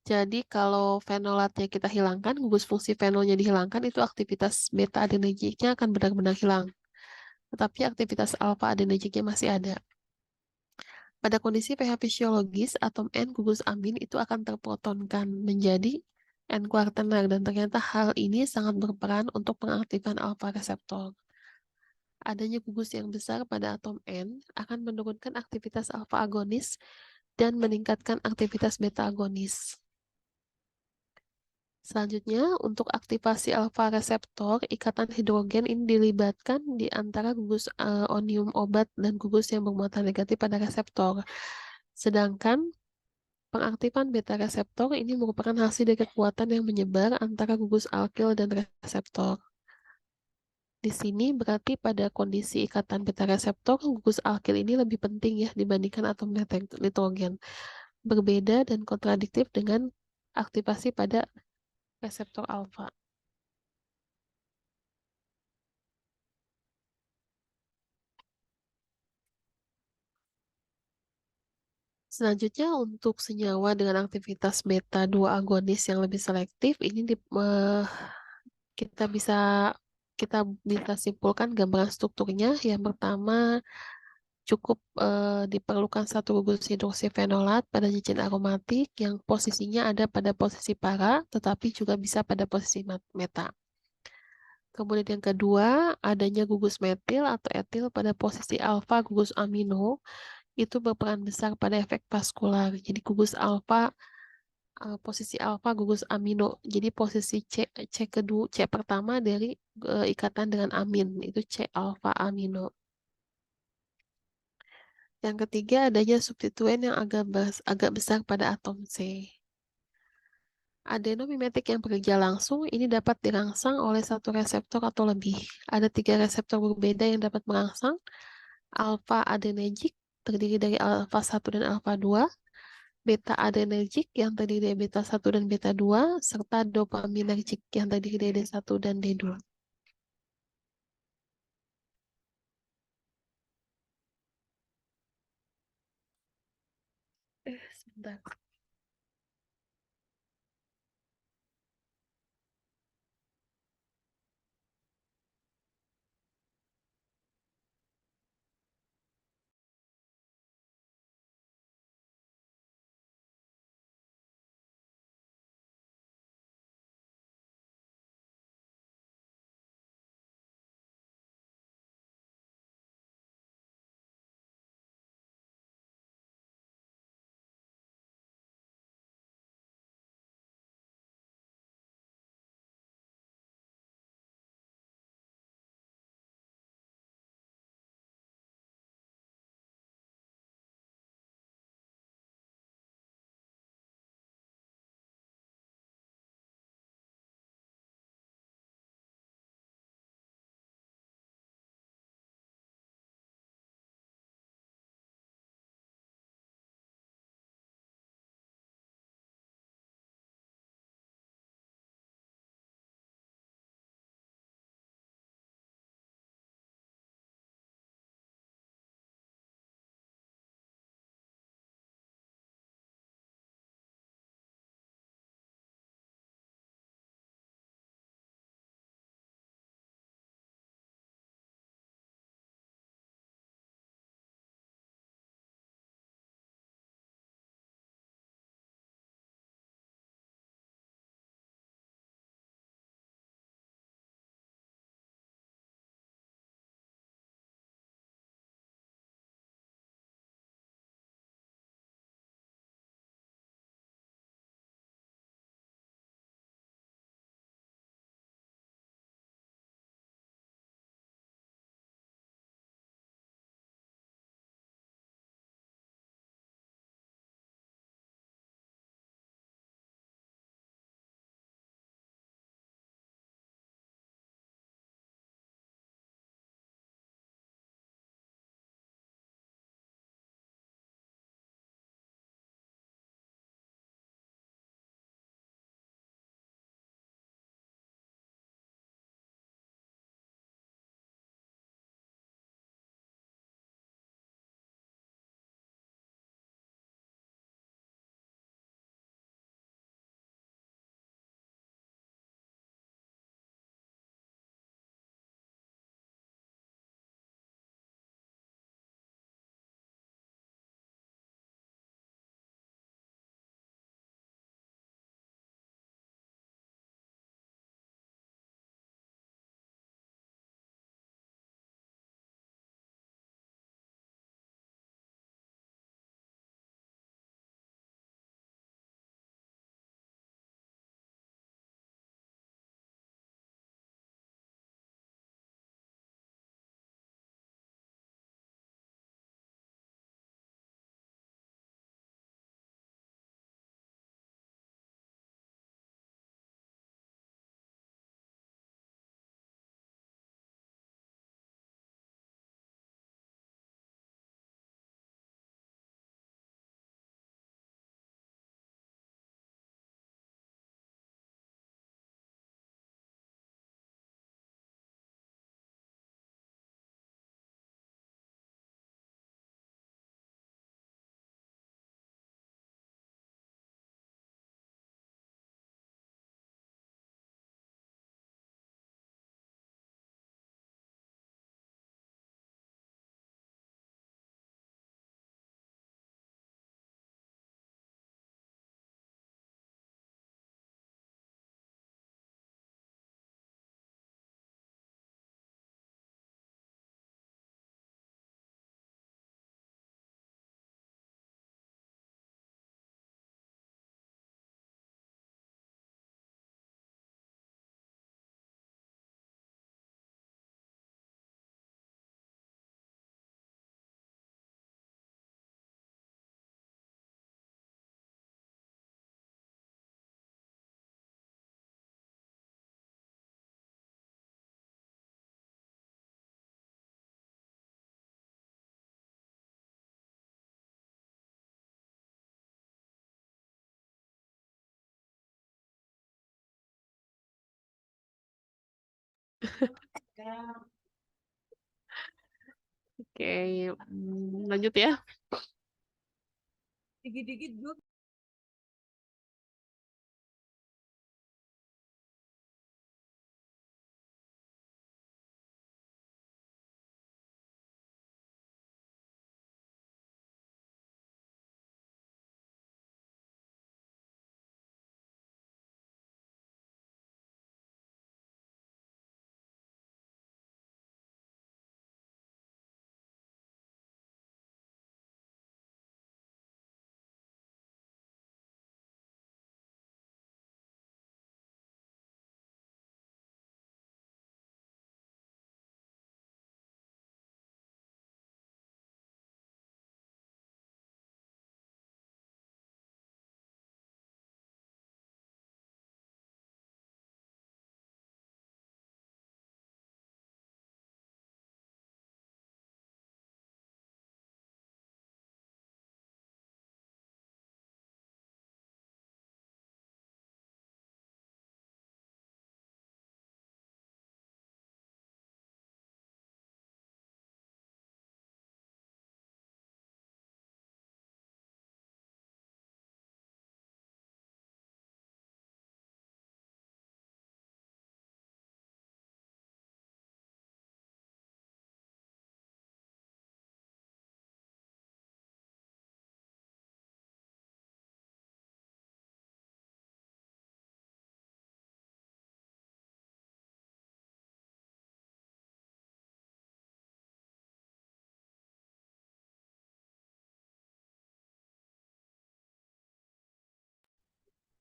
jadi kalau fenolatnya kita hilangkan, gugus fungsi fenolnya dihilangkan, itu aktivitas beta adenergiknya akan benar-benar hilang. Tetapi aktivitas alfa adenergiknya masih ada. Pada kondisi pH fisiologis, atom N gugus amin itu akan terprotonkan menjadi N kuartenar, dan ternyata hal ini sangat berperan untuk pengaktifan alfa reseptor. Adanya gugus yang besar pada atom N akan menurunkan aktivitas alfa agonis dan meningkatkan aktivitas beta agonis. Selanjutnya, untuk aktivasi alfa reseptor, ikatan hidrogen ini dilibatkan di antara gugus onium obat dan gugus yang bermuatan negatif pada reseptor. Sedangkan pengaktifan beta reseptor ini merupakan hasil dari kekuatan yang menyebar antara gugus alkil dan reseptor. Di sini berarti pada kondisi ikatan beta reseptor, gugus alkil ini lebih penting ya dibandingkan atom nitrogen. Berbeda dan kontradiktif dengan aktivasi pada reseptor alfa. Selanjutnya untuk senyawa dengan aktivitas beta 2 agonis yang lebih selektif, ini kita bisa simpulkan gambaran strukturnya. Yang pertama, cukup diperlukan satu gugus hidroksifenolat pada cincin aromatik yang posisinya ada pada posisi para, tetapi juga bisa pada posisi meta. Kemudian yang kedua, adanya gugus metil atau etil pada posisi alfa gugus amino itu berperan besar pada efek vaskular. Jadi posisi alfa gugus amino. Jadi posisi C pertama dari ikatan dengan amin itu C alfa amino. Yang ketiga adanya substituen yang agak besar pada atom C. Adenomimetik yang bekerja langsung ini dapat dirangsang oleh satu reseptor atau lebih. Ada 3 reseptor berbeda yang dapat merangsang. Alfa adenergic terdiri dari alfa 1 dan alfa 2, beta adenergic yang terdiri dari beta 1 dan beta 2, serta dopaminergic yang terdiri dari D1 dan D2. Sebentar. Oke, lanjut ya. Dikit-dikit gue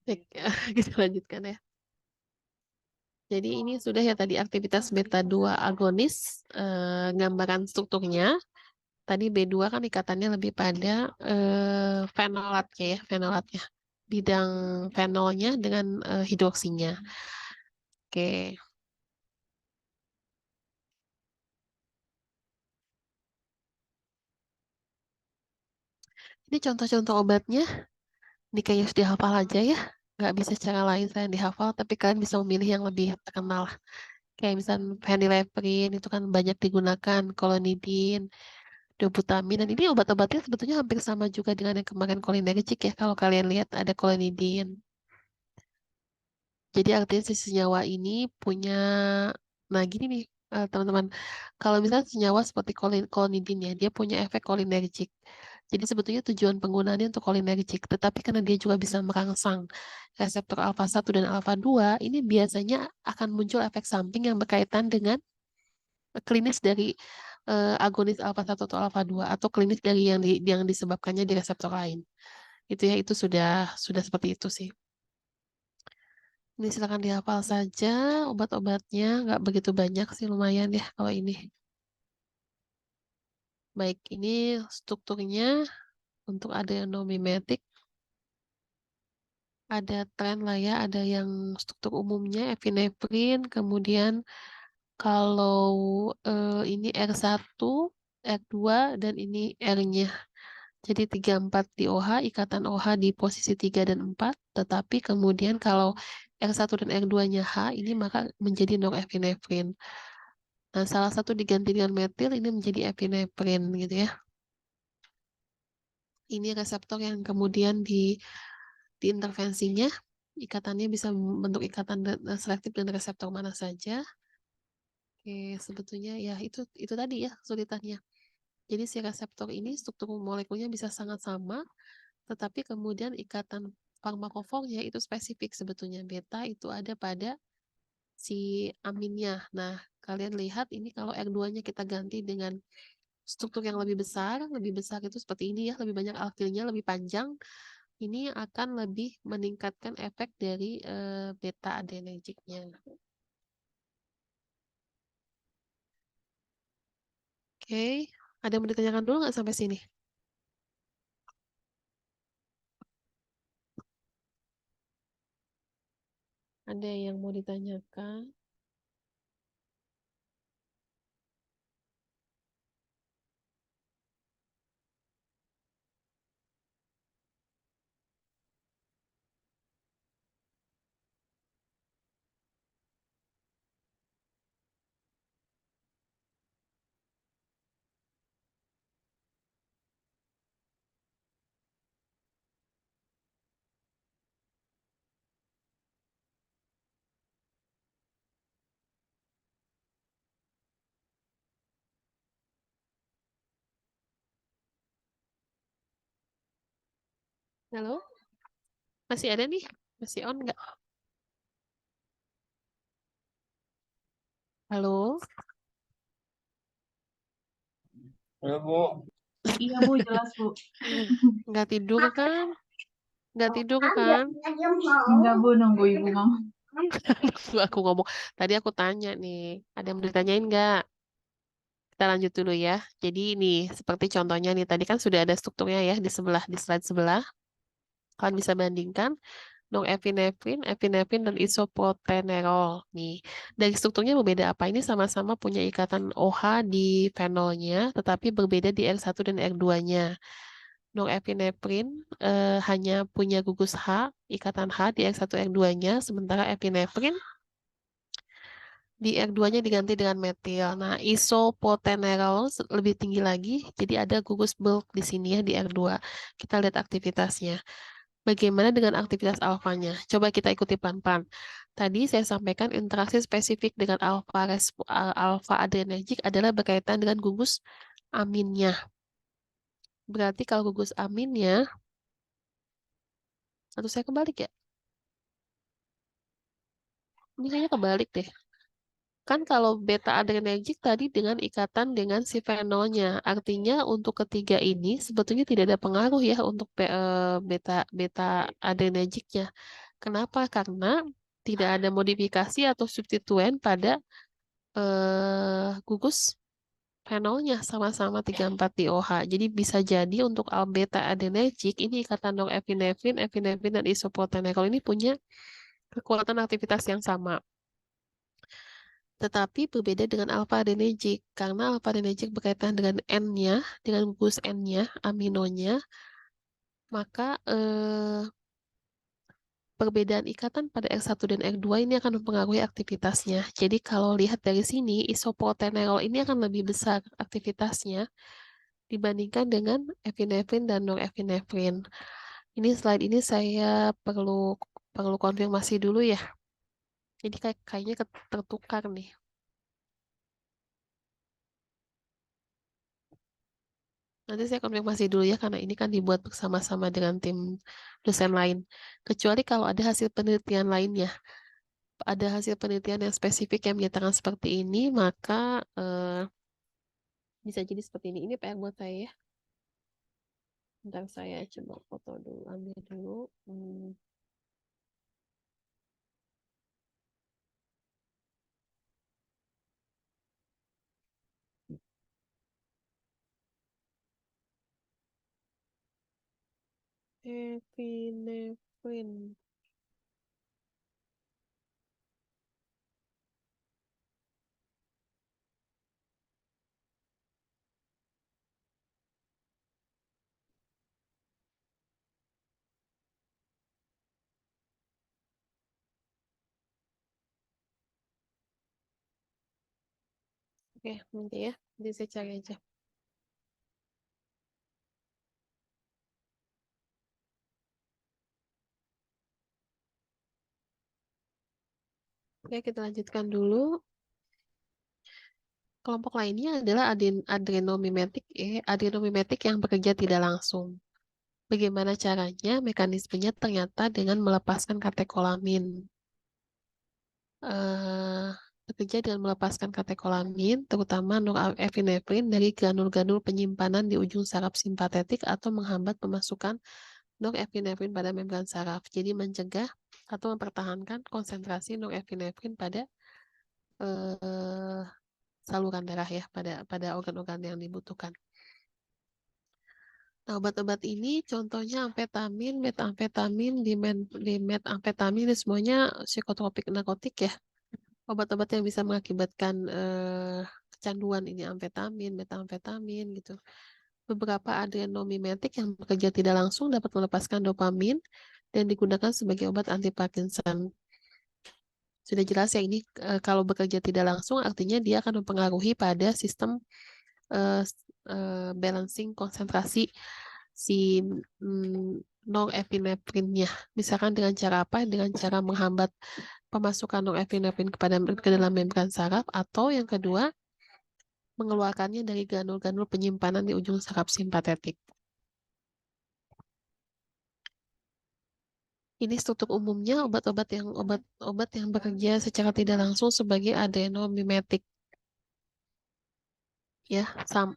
Baik, kita lanjutkan ya. Jadi ini sudah ya tadi aktivitas beta 2 agonis, gambaran strukturnya. Tadi B2 kan ikatannya lebih pada fenolatnya ya, fenolatnya. Bidang fenolnya dengan hidroksinya. Oke, ini contoh-contoh obatnya. Ini kayaknya harus dihafal aja ya. Nggak bisa secara lain saya dihafal, tapi kalian bisa memilih yang lebih terkenal. Kayak misalnya phenylephrine itu kan banyak digunakan, klonidin, dobutamin, dan ini obat-obatnya sebetulnya hampir sama juga dengan yang kemarin cholinergic ya. Kalau kalian lihat ada klonidin. Jadi artinya si senyawa ini punya, nah gini nih teman-teman, kalau misalnya senyawa seperti klonidin ya, dia punya efek cholinergic. Jadi sebetulnya tujuan penggunaannya untuk cholinergic, tetapi karena dia juga bisa merangsang reseptor alfa 1 dan alfa 2, ini biasanya akan muncul efek samping yang berkaitan dengan klinis dari agonis alfa 1 atau alfa 2 atau klinis dari yang disebabkannya di reseptor lain. Itu ya, itu sudah seperti itu sih. Ini silakan dihafal saja obat-obatnya, nggak begitu banyak sih, lumayan ya kalau ini. Baik, ini strukturnya untuk ada yang non-mimetic, ada tren lah ya, ada yang struktur umumnya epinefrin, kemudian kalau ini R1, R2, dan ini R-nya. Jadi 34 di OH, ikatan OH di posisi 3 dan 4, tetapi kemudian kalau R1 dan R2-nya H, ini maka menjadi norepinefrin. Nah, salah satu diganti dengan metil, ini menjadi epinefrin gitu ya. Ini reseptor yang kemudian diintervensinya, ikatannya bisa membentuk ikatan selektif dengan reseptor mana saja. Oke, sebetulnya ya itu tadi ya kesulitannya. Jadi si reseptor ini struktur molekulnya bisa sangat sama, tetapi kemudian ikatan farmakofornya itu spesifik sebetulnya. Beta itu ada pada si aminnya. Nah, kalian lihat ini kalau R2-nya kita ganti dengan struktur yang lebih besar itu seperti ini ya, lebih banyak alkilnya, lebih panjang. Ini akan lebih meningkatkan efek dari beta adrenergiknya. Oke, ada yang mau ditanyakan dulu nggak sampai sini? Ada yang mau ditanyakan? Halo? Masih ada nih? Masih on nggak? Halo? Halo, Bu. Iya Bu, jelas Bu. Nggak tidur kan? Nggak tidur kan? Enggak Bu, nunggu Ibu ngomong. Aku ngomong. Tadi aku tanya nih. Ada yang mau ditanyain nggak? Kita lanjut dulu ya. Jadi ini seperti contohnya nih. Tadi kan sudah ada strukturnya ya di sebelah, di slide sebelah. Kalian bisa bandingkan norepinefrin, epinefrin, dan isoprotenerol. Nih, dari strukturnya berbeda apa? Ini sama-sama punya ikatan OH di fenolnya, tetapi berbeda di R1 dan R2-nya. Norepinefrin hanya punya gugus H, ikatan H di R1 R2-nya, sementara epinefrin di R2-nya diganti dengan metil. Nah, isoprotenerol lebih tinggi lagi, jadi ada gugus bulk di sini ya di R2. Kita lihat aktivitasnya. Bagaimana dengan aktivitas alfanya? Coba kita ikuti pelan-pelan. Tadi saya sampaikan interaksi spesifik dengan alfa adrenergik adalah berkaitan dengan gugus aminnya. Berarti kalau gugus aminnya, atau saya kebalik ya? Ini kayaknya kebalik deh. Kan kalau beta adrenergik tadi dengan ikatan dengan si fenolnya. Artinya untuk ketiga ini sebetulnya tidak ada pengaruh ya untuk beta beta adrenergiknya. Kenapa? Karena tidak ada modifikasi atau substituen pada gugus fenolnya sama-sama 34-DOH. Jadi bisa jadi untuk beta adrenergik ini ikatan norepinefrin, epinefrin, dan isoprotenerol ini punya kekuatan aktivitas yang sama. Tetapi berbeda dengan alpha adrenergic karena alpha adrenergic berkaitan dengan N-nya, dengan gugus N-nya, aminonya, maka perbedaan ikatan pada R1 dan R2 ini akan mempengaruhi aktivitasnya. Jadi kalau lihat dari sini, isoprotenerol ini akan lebih besar aktivitasnya dibandingkan dengan epinefrin dan norepinefrin. Ini slide ini saya perlu perlu konfirmasi dulu ya. Jadi kayaknya tertukar nih. Nanti saya konfirmasi dulu ya, karena ini kan dibuat bersama-sama dengan tim dosen lain. Kecuali kalau ada hasil penelitian lainnya. Ada hasil penelitian yang spesifik yang menyatakan seperti ini, maka bisa jadi seperti ini. Ini PR buat saya ya. Bentar saya coba foto dulu, ambil dulu. Epinefrin. Oke, nanti ya. Nanti saya cari aja. Oke, kita lanjutkan dulu. Kelompok lainnya adalah adrenomimetik yang bekerja tidak langsung. Bagaimana caranya? Mekanismenya ternyata dengan melepaskan katekolamin. Eh, Bekerja dengan melepaskan katekolamin, terutama norepinefrin dari granul-granul penyimpanan di ujung saraf simpatetik atau menghambat pemasukan norepinefrin pada membran saraf. Jadi mencegah atau mempertahankan konsentrasi norepinefrin pada eh, saluran darah ya, pada organ-organ yang dibutuhkan. Nah, obat-obat ini contohnya amfetamin, metamfetamin, dimetamfetamin, ini semuanya psikotropik narkotik ya. Obat-obat yang bisa mengakibatkan kecanduan ini amfetamin, metamfetamin gitu. Beberapa adrenomimetik yang bekerja tidak langsung dapat melepaskan dopamin dan digunakan sebagai obat anti Parkinson. Sudah jelas ya ini kalau bekerja tidak langsung artinya dia akan mempengaruhi pada sistem balancing konsentrasi si norepinefrinnya. Misalkan dengan cara apa? Dengan cara menghambat pemasukan norepinefrin ke dalam membran saraf, atau yang kedua mengeluarkannya dari granul-granul penyimpanan di ujung saraf simpatetik. Ini struktur umumnya obat-obat yang bekerja secara tidak langsung sebagai adrenomimetik. Ya,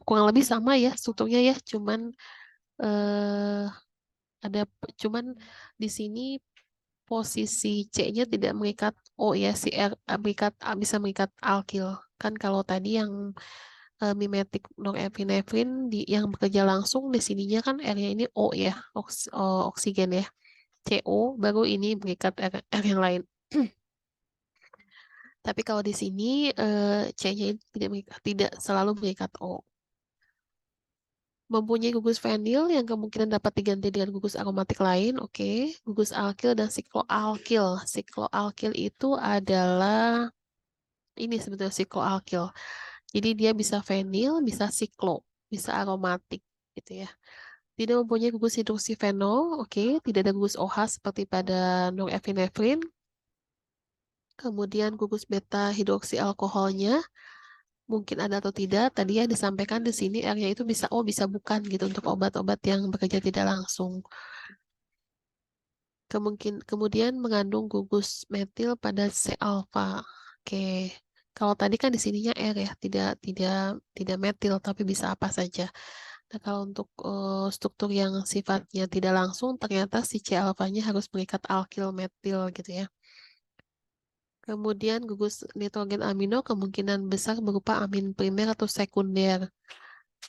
kurang lebih sama ya strukturnya ya, cuman eh, ada cuman di sini posisi C-nya tidak mengikat O ya, si R bisa mengikat alkil. Kan kalau tadi yang mimetik norepinefrin yang bekerja langsung di sininya kan R-nya ini O ya, oksigen ya. CO baru ini mengikat R yang lain. Tapi kalau di sini C-nya ini tidak selalu mengikat O. Mempunyai gugus fenil yang kemungkinan dapat diganti dengan gugus aromatik lain, oke. Gugus alkil dan sikloalkil. Sikloalkil itu adalah ini sebetulnya sikloalkil. Jadi dia bisa fenil, bisa siklo, bisa aromatik gitu ya. Tidak mempunyai gugus hidroksifenol, oke. Tidak ada gugus OH seperti pada norepinefrin. Kemudian gugus beta hidroksialkoholnya mungkin ada atau tidak. Tadi ya disampaikan di sini R-nya itu bisa oh bisa bukan gitu untuk obat-obat yang bekerja tidak langsung. Kemudian mengandung gugus metil pada C alfa. Oke. Kalau tadi kan di sininya R ya, tidak metil tapi bisa apa saja. Nah, kalau untuk struktur yang sifatnya tidak langsung ternyata si C alfanya harus mengikat alkil metil gitu ya. Kemudian gugus nitrogen amino kemungkinan besar berupa amin primer atau sekunder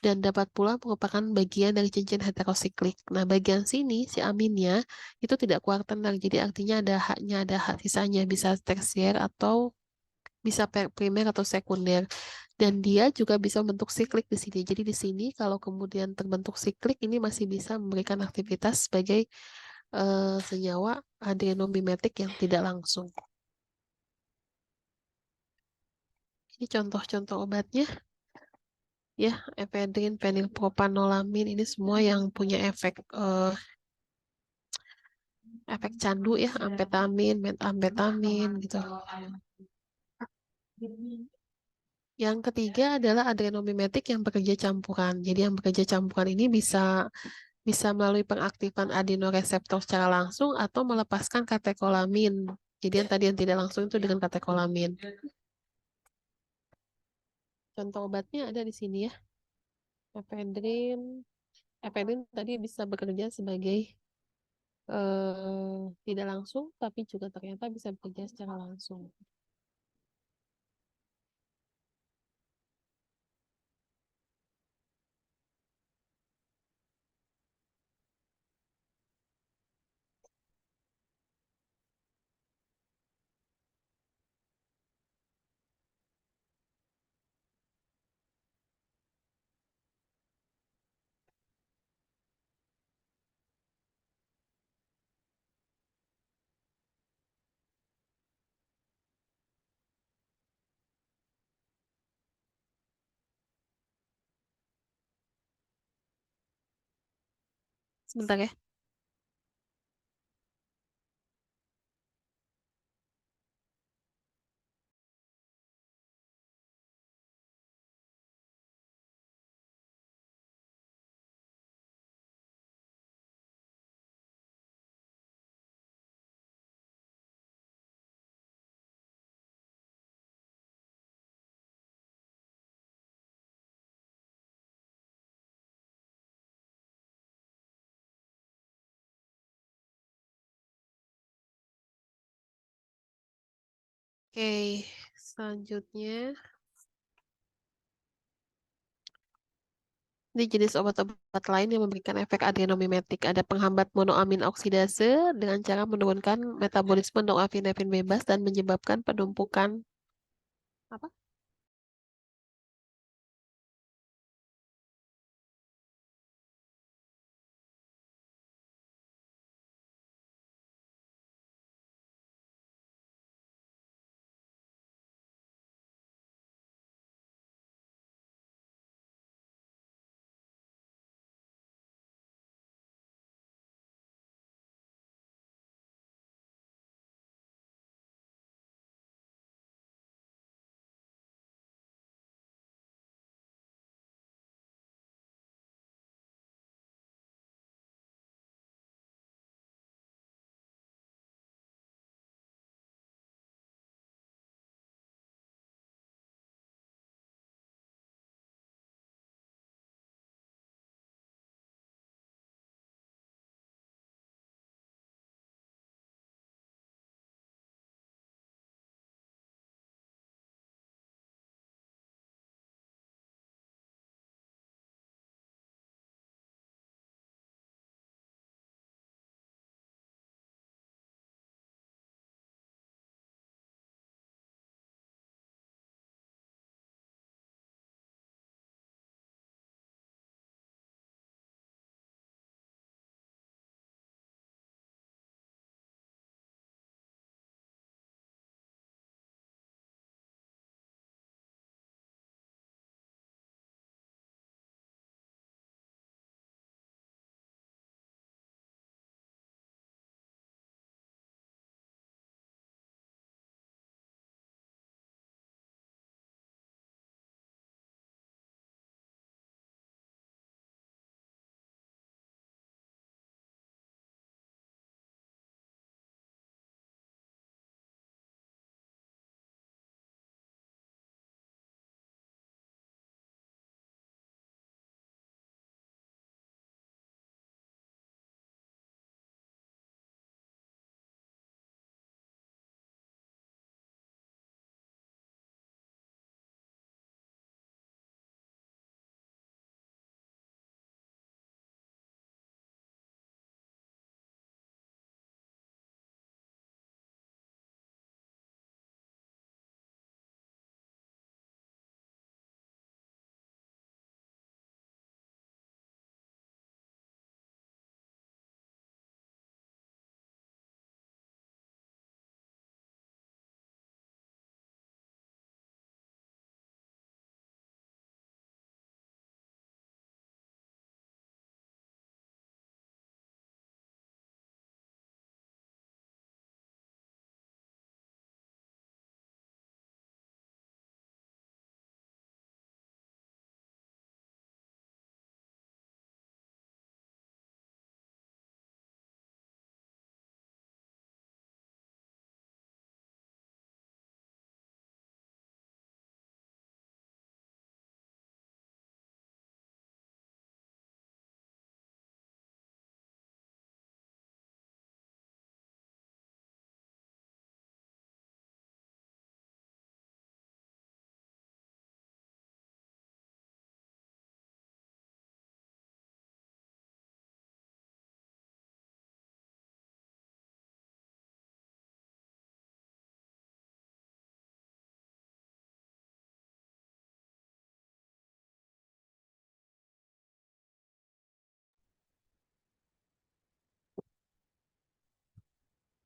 dan dapat pula merupakan bagian dari cincin heterosiklik. Nah, bagian sini si aminnya itu tidak kuartener, jadi artinya ada haknya, ada hak sisanya bisa tersier atau bisa primer atau sekunder. Dan dia juga bisa membentuk siklik di sini. Jadi di sini kalau kemudian terbentuk siklik ini masih bisa memberikan aktivitas sebagai senyawa adrenomimetik yang tidak langsung. Ini contoh-contoh obatnya ya, efedrin, fenilpropanolamin ini semua yang punya efek candu ya, amfetamin, metamfetamin gitu. Yang ketiga adalah adrenomimetik yang bekerja campuran. Jadi yang bekerja campuran ini bisa melalui pengaktifan adenoreseptor secara langsung atau melepaskan katekolamin. Jadi yang tadi yang tidak langsung itu dengan katekolamin. Contoh obatnya ada di sini ya. Efedrin, efedrin tadi bisa bekerja sebagai tidak langsung, tapi juga ternyata bisa bekerja secara langsung. Sebentar ya. Oke, selanjutnya. Ini jenis obat-obat lain yang memberikan efek adrenomimetik. Ada penghambat monoamin oksidase dengan cara menurunkan metabolisme norepinefrin bebas dan menyebabkan penumpukan apa?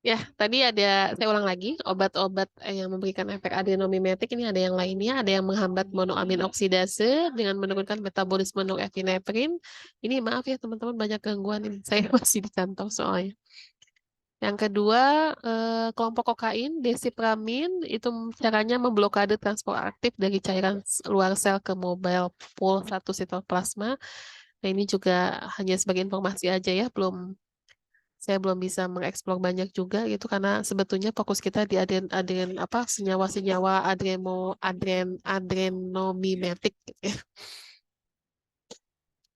Ya, tadi saya ulang lagi, obat-obat yang memberikan efek adrenomimetik ini ada yang lainnya, ada yang menghambat monoamin oksidase dengan menurunkan metabolisme norepinefrin. Ini maaf ya teman-teman, banyak gangguan ini. Saya masih di kantong soalnya. Yang kedua, kelompok kokain, desipramin, itu caranya memblokade transport aktif dari cairan luar sel ke mobile pool satu sitoplasma. Nah, ini juga hanya sebagai informasi aja ya, saya belum bisa mengeksplor banyak juga gitu karena sebetulnya fokus kita di senyawa-senyawa adrenomimetik gitu ya.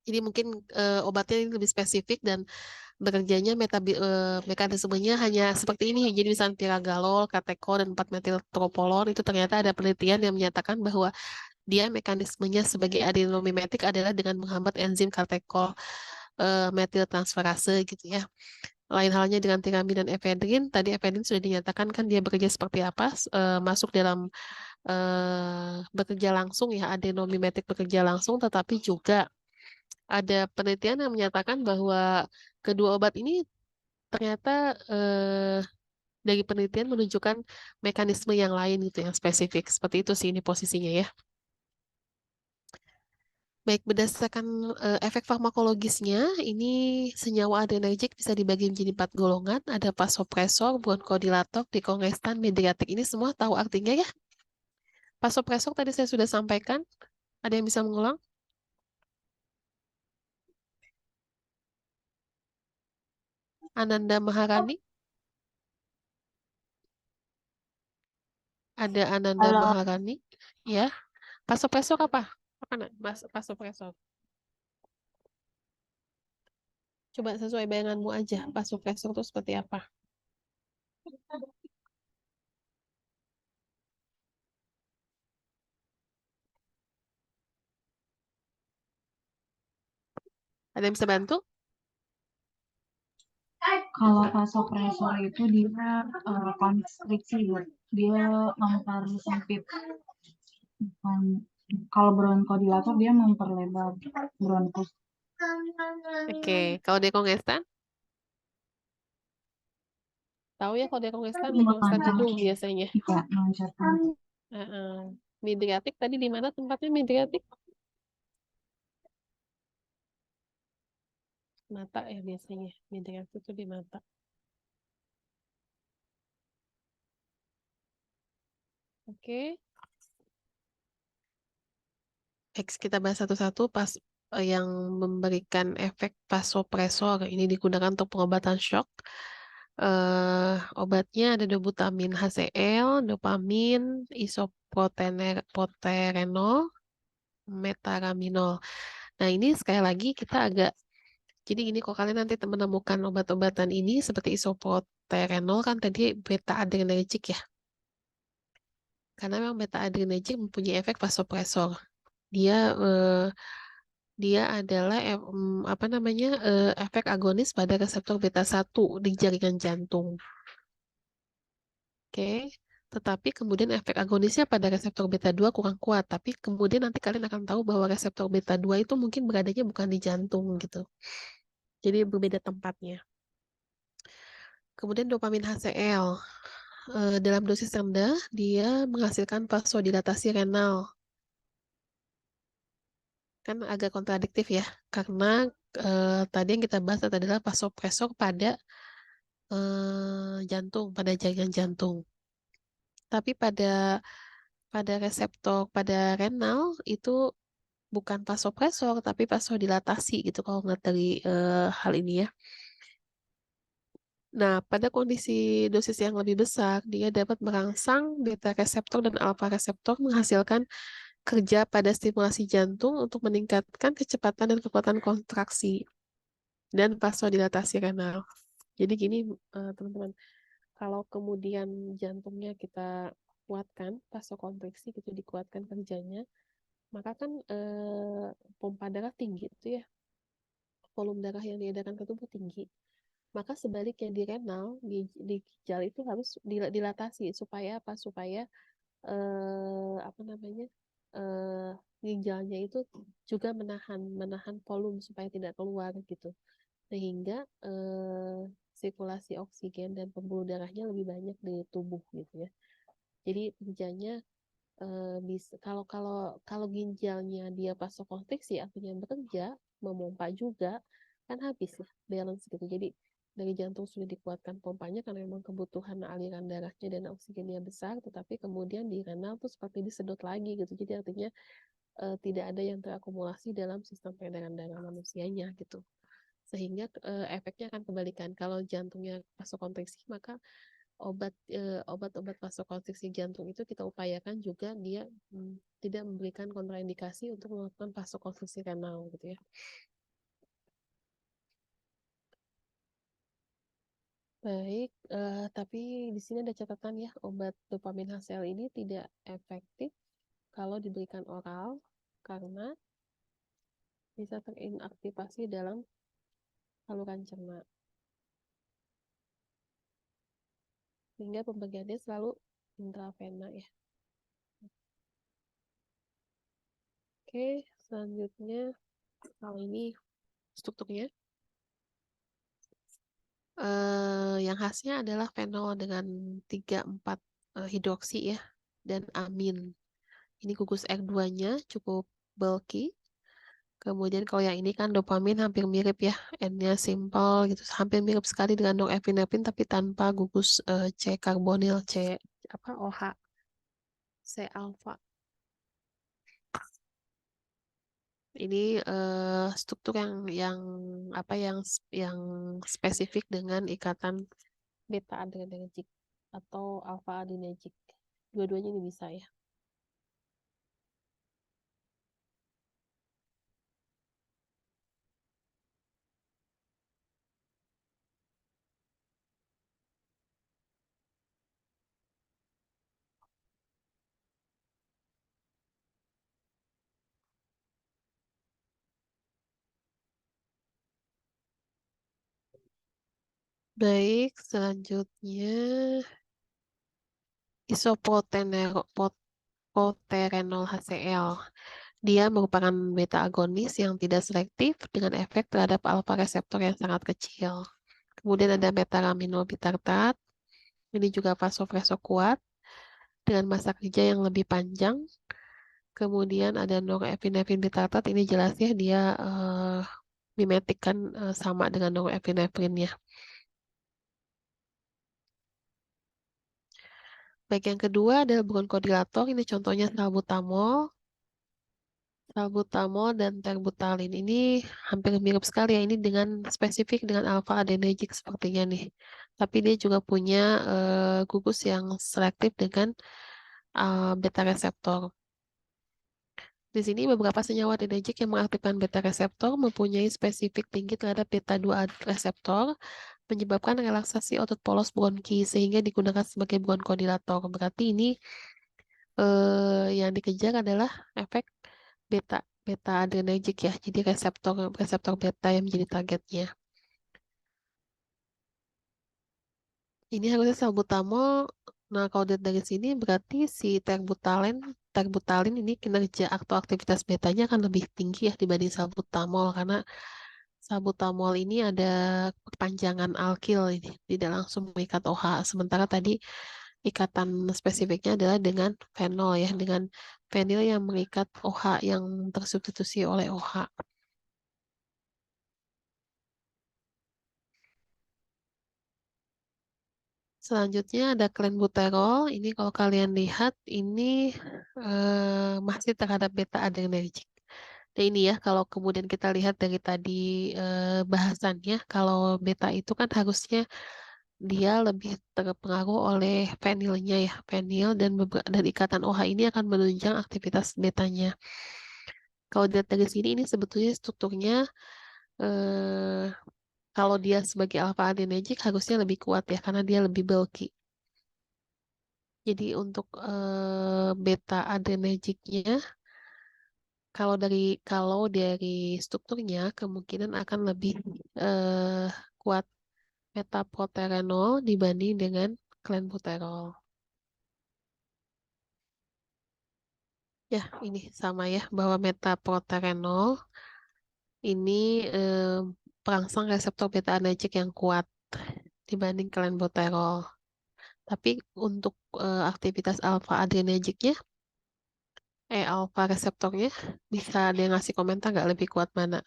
Jadi mungkin obatnya ini lebih spesifik dan bekerjanya mekanismenya hanya seperti ini. Jadi misalnya tiragalol, katekol, dan 4-metiltropolon itu ternyata ada penelitian yang menyatakan bahwa dia mekanismenya sebagai adrenomimetik adalah dengan menghambat enzim katekol metiltransferase gitu ya. Lain halnya dengan tiramin dan efedrin. Tadi efedrin sudah dinyatakan kan dia bekerja seperti apa, masuk dalam bekerja langsung ya, adenomimetik bekerja langsung, tetapi juga ada penelitian yang menyatakan bahwa kedua obat ini ternyata dari penelitian menunjukkan mekanisme yang lain gitu yang spesifik. Seperti itu sih ini posisinya ya. Baik, berdasarkan efek farmakologisnya, ini senyawa adrenergik bisa dibagi menjadi 4 golongan. Ada vasopresor, bronkodilator, dikongestan, mediatik. Ini semua tahu artinya ya. Vasopresor tadi saya sudah sampaikan. Ada yang bisa mengulang? Ananda Maharani? Ada Ananda Kalau Maharani? Ya. Vasopresor apa? Apa nak? Vasopresor. Coba sesuai bayanganmu aja. Vasopresor itu seperti apa? Ada yang bisa bantu? kalau vasopresor itu dia konstriksi, Bu. Dia mempersempit. Bukan, kalau bronkodilator dia memperlebar bronkus. Oke. Kalau dekongestan? Tahu ya kalau dekongestan, dekongestan Mengancam, hidung biasanya. ya, mengancam. Heeh. Midriatik tadi di mana tempatnya midriatik? Mata ya biasanya. Midriatik itu di mata. Oke. Next, kita bahas satu-satu pas yang memberikan efek vasopresor. Ini digunakan untuk pengobatan shock. Obatnya ada dobutamin HCl, dopamin, isoproterenol, metaraminol. Nah, ini sekali lagi kita agak jadi ini kalau kalian nanti menemukan obat-obatan ini seperti isoproterenol kan tadi beta adrenergic ya. Karena memang beta adrenergic mempunyai efek vasopresor. Dia eh, dia adalah apa namanya efek agonis pada reseptor beta 1 di jaringan jantung. Oke. Tetapi kemudian efek agonisnya pada reseptor beta 2 kurang kuat. Tapi kemudian nanti kalian akan tahu bahwa reseptor beta 2 itu mungkin beradanya bukan di jantung gitu. Jadi berbeda tempatnya. Kemudian dopamin HCl. Dalam dosis rendah, dia menghasilkan vasodilatasi renal. Kan agak kontradiktif ya, karena tadi yang kita bahas adalah vasopresor pada jantung, pada jaringan jantung. Tapi pada reseptor, pada renal itu bukan vasopresor, tapi vasodilatasi gitu kalau nggak dari hal ini ya. Nah, pada kondisi dosis yang lebih besar, dia dapat merangsang beta reseptor dan alfa reseptor menghasilkan kerja pada stimulasi jantung untuk meningkatkan kecepatan dan kekuatan kontraksi dan vasodilatasi renal. Jadi gini, teman-teman, kalau kemudian jantungnya kita kuatkan, vasokonstriksi gitu dikuatkan kerjanya, maka kan pompa darah tinggi itu ya, volume darah yang diedarkan ke tubuh tinggi. Maka sebaliknya di renal, di ginjal itu harus dilatasi supaya apa? Supaya apa namanya? eh, ginjalnya itu juga menahan volume supaya tidak keluar gitu. Sehingga sirkulasi oksigen dan pembuluh darahnya lebih banyak di tubuh gitu ya. Jadi kerjanya bisa kalau ginjalnya dia vasokonstriksi artinya bekerja memompa juga kan habis ya balance gitu. Jadi dari jantung sudah dikuatkan pompanya karena memang kebutuhan aliran darahnya dan oksigennya besar, tetapi kemudian di renal tuh seperti disedot lagi gitu. Jadi artinya tidak ada yang terakumulasi dalam sistem peredaran darah manusianya gitu. Sehingga efeknya akan kebalikan. Kalau jantungnya vasokonstriksi maka obat-obat vasokonstriksi jantung itu kita upayakan juga dia tidak memberikan kontraindikasi untuk melakukan vasokonstriksi renal gitu ya. Baik, tapi di sini ada catatan ya, obat dopamin HCl ini tidak efektif kalau diberikan oral karena bisa terinaktivasi dalam saluran cerna. Sehingga pembagiannya selalu intravena ya. Oke, selanjutnya kalau ini strukturnya. Yang khasnya adalah fenol dengan 3-4 hidroksi ya, dan amin. Ini gugus R2-nya cukup bulky. Kemudian kalau yang ini kan dopamin hampir mirip ya, N-nya simple gitu, hampir mirip sekali dengan norepinephrine tapi tanpa gugus C karbonil, C apa OH, C alfa. Ini struktur yang apa yang spesifik dengan ikatan beta adrenergic atau alpha adrenergic. Dua-duanya ini bisa ya. Baik, selanjutnya isoproterenol HCl. Dia merupakan beta agonis yang tidak selektif dengan efek terhadap alfa reseptor yang sangat kecil. Kemudian ada metaraminol bitartat. Ini juga vasopreso kuat dengan masa kerja yang lebih panjang. Kemudian ada norepinefrin bitartat. Ini jelas ya dia mimetik kan sama dengan norepinefrin ya. Baik, yang kedua adalah bronkodilator. Ini contohnya salbutamol. Salbutamol dan terbutalin ini hampir mirip sekali ya. Ini dengan spesifik dengan alpha adrenergic sepertinya nih. Tapi dia juga punya gugus yang selektif dengan beta reseptor. Di sini beberapa senyawa adrenergic yang mengaktifkan beta reseptor mempunyai spesifik tinggi terhadap beta 2 reseptor, menyebabkan relaksasi otot polos bronki sehingga digunakan sebagai bronkodilator. Berarti ini yang dikejar adalah efek beta beta adrenergic ya. Jadi reseptor reseptor beta yang menjadi targetnya. Ini harusnya salbutamol. Nah, kalau dilihat dari sini berarti si terbutalin ini kinerja atau aktivitas betanya akan lebih tinggi ya dibanding salbutamol karena salbutamol ini ada perpanjangan alkil ini, tidak langsung mengikat OH. Sementara tadi ikatan spesifiknya adalah dengan fenol ya, dengan fenil yang mengikat OH yang tersubstitusi oleh OH. Selanjutnya ada klenbuterol. Ini kalau kalian lihat ini masih terhadap beta adrenergic. Dan ini ya kalau kemudian kita lihat dari tadi bahasannya, kalau beta itu kan harusnya dia lebih terpengaruh oleh fenilnya ya, fenil dan ikatan OH ini akan menunjang aktivitas betanya. Kalau dilihat dari sini ini sebetulnya strukturnya eh, kalau dia sebagai alpha adrenergic harusnya lebih kuat ya karena dia lebih bulky. Jadi untuk beta adrenergicnya kalau dari strukturnya kemungkinan akan lebih eh, kuat metaproterenol dibanding dengan klenbuterol. Ya, ini sama ya bahwa metaproterenol ini perangsang reseptor beta adrenergic yang kuat. dibanding klenbuterol. Tapi untuk aktivitas alfa adrenergiknya, alfa reseptornya, bisa dia ngasih komentar nggak lebih kuat mana?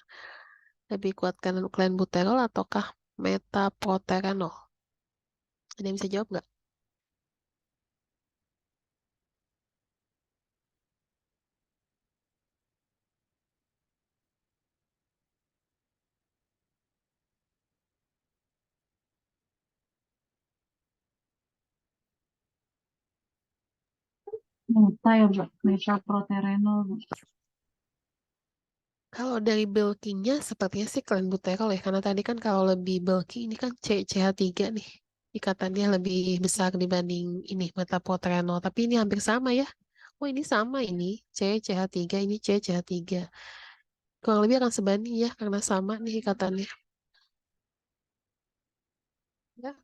Lebih kuat klenbuterol ataukah metaproterenol? Ada yang bisa jawab nggak? Meta ya, Bu. Metaproterenol, Bu. Kalau dari bulking-nya sepertinya sih klenbuterol ya, karena tadi kan kalau lebih bulky ini kan CH3 nih, ikatannya lebih besar dibanding ini metaproterenol, tapi ini hampir sama ya. Oh ini sama ini CH3 ini CH3. Kurang lebih akan sebanding ya karena sama nih ikatannya. Ya.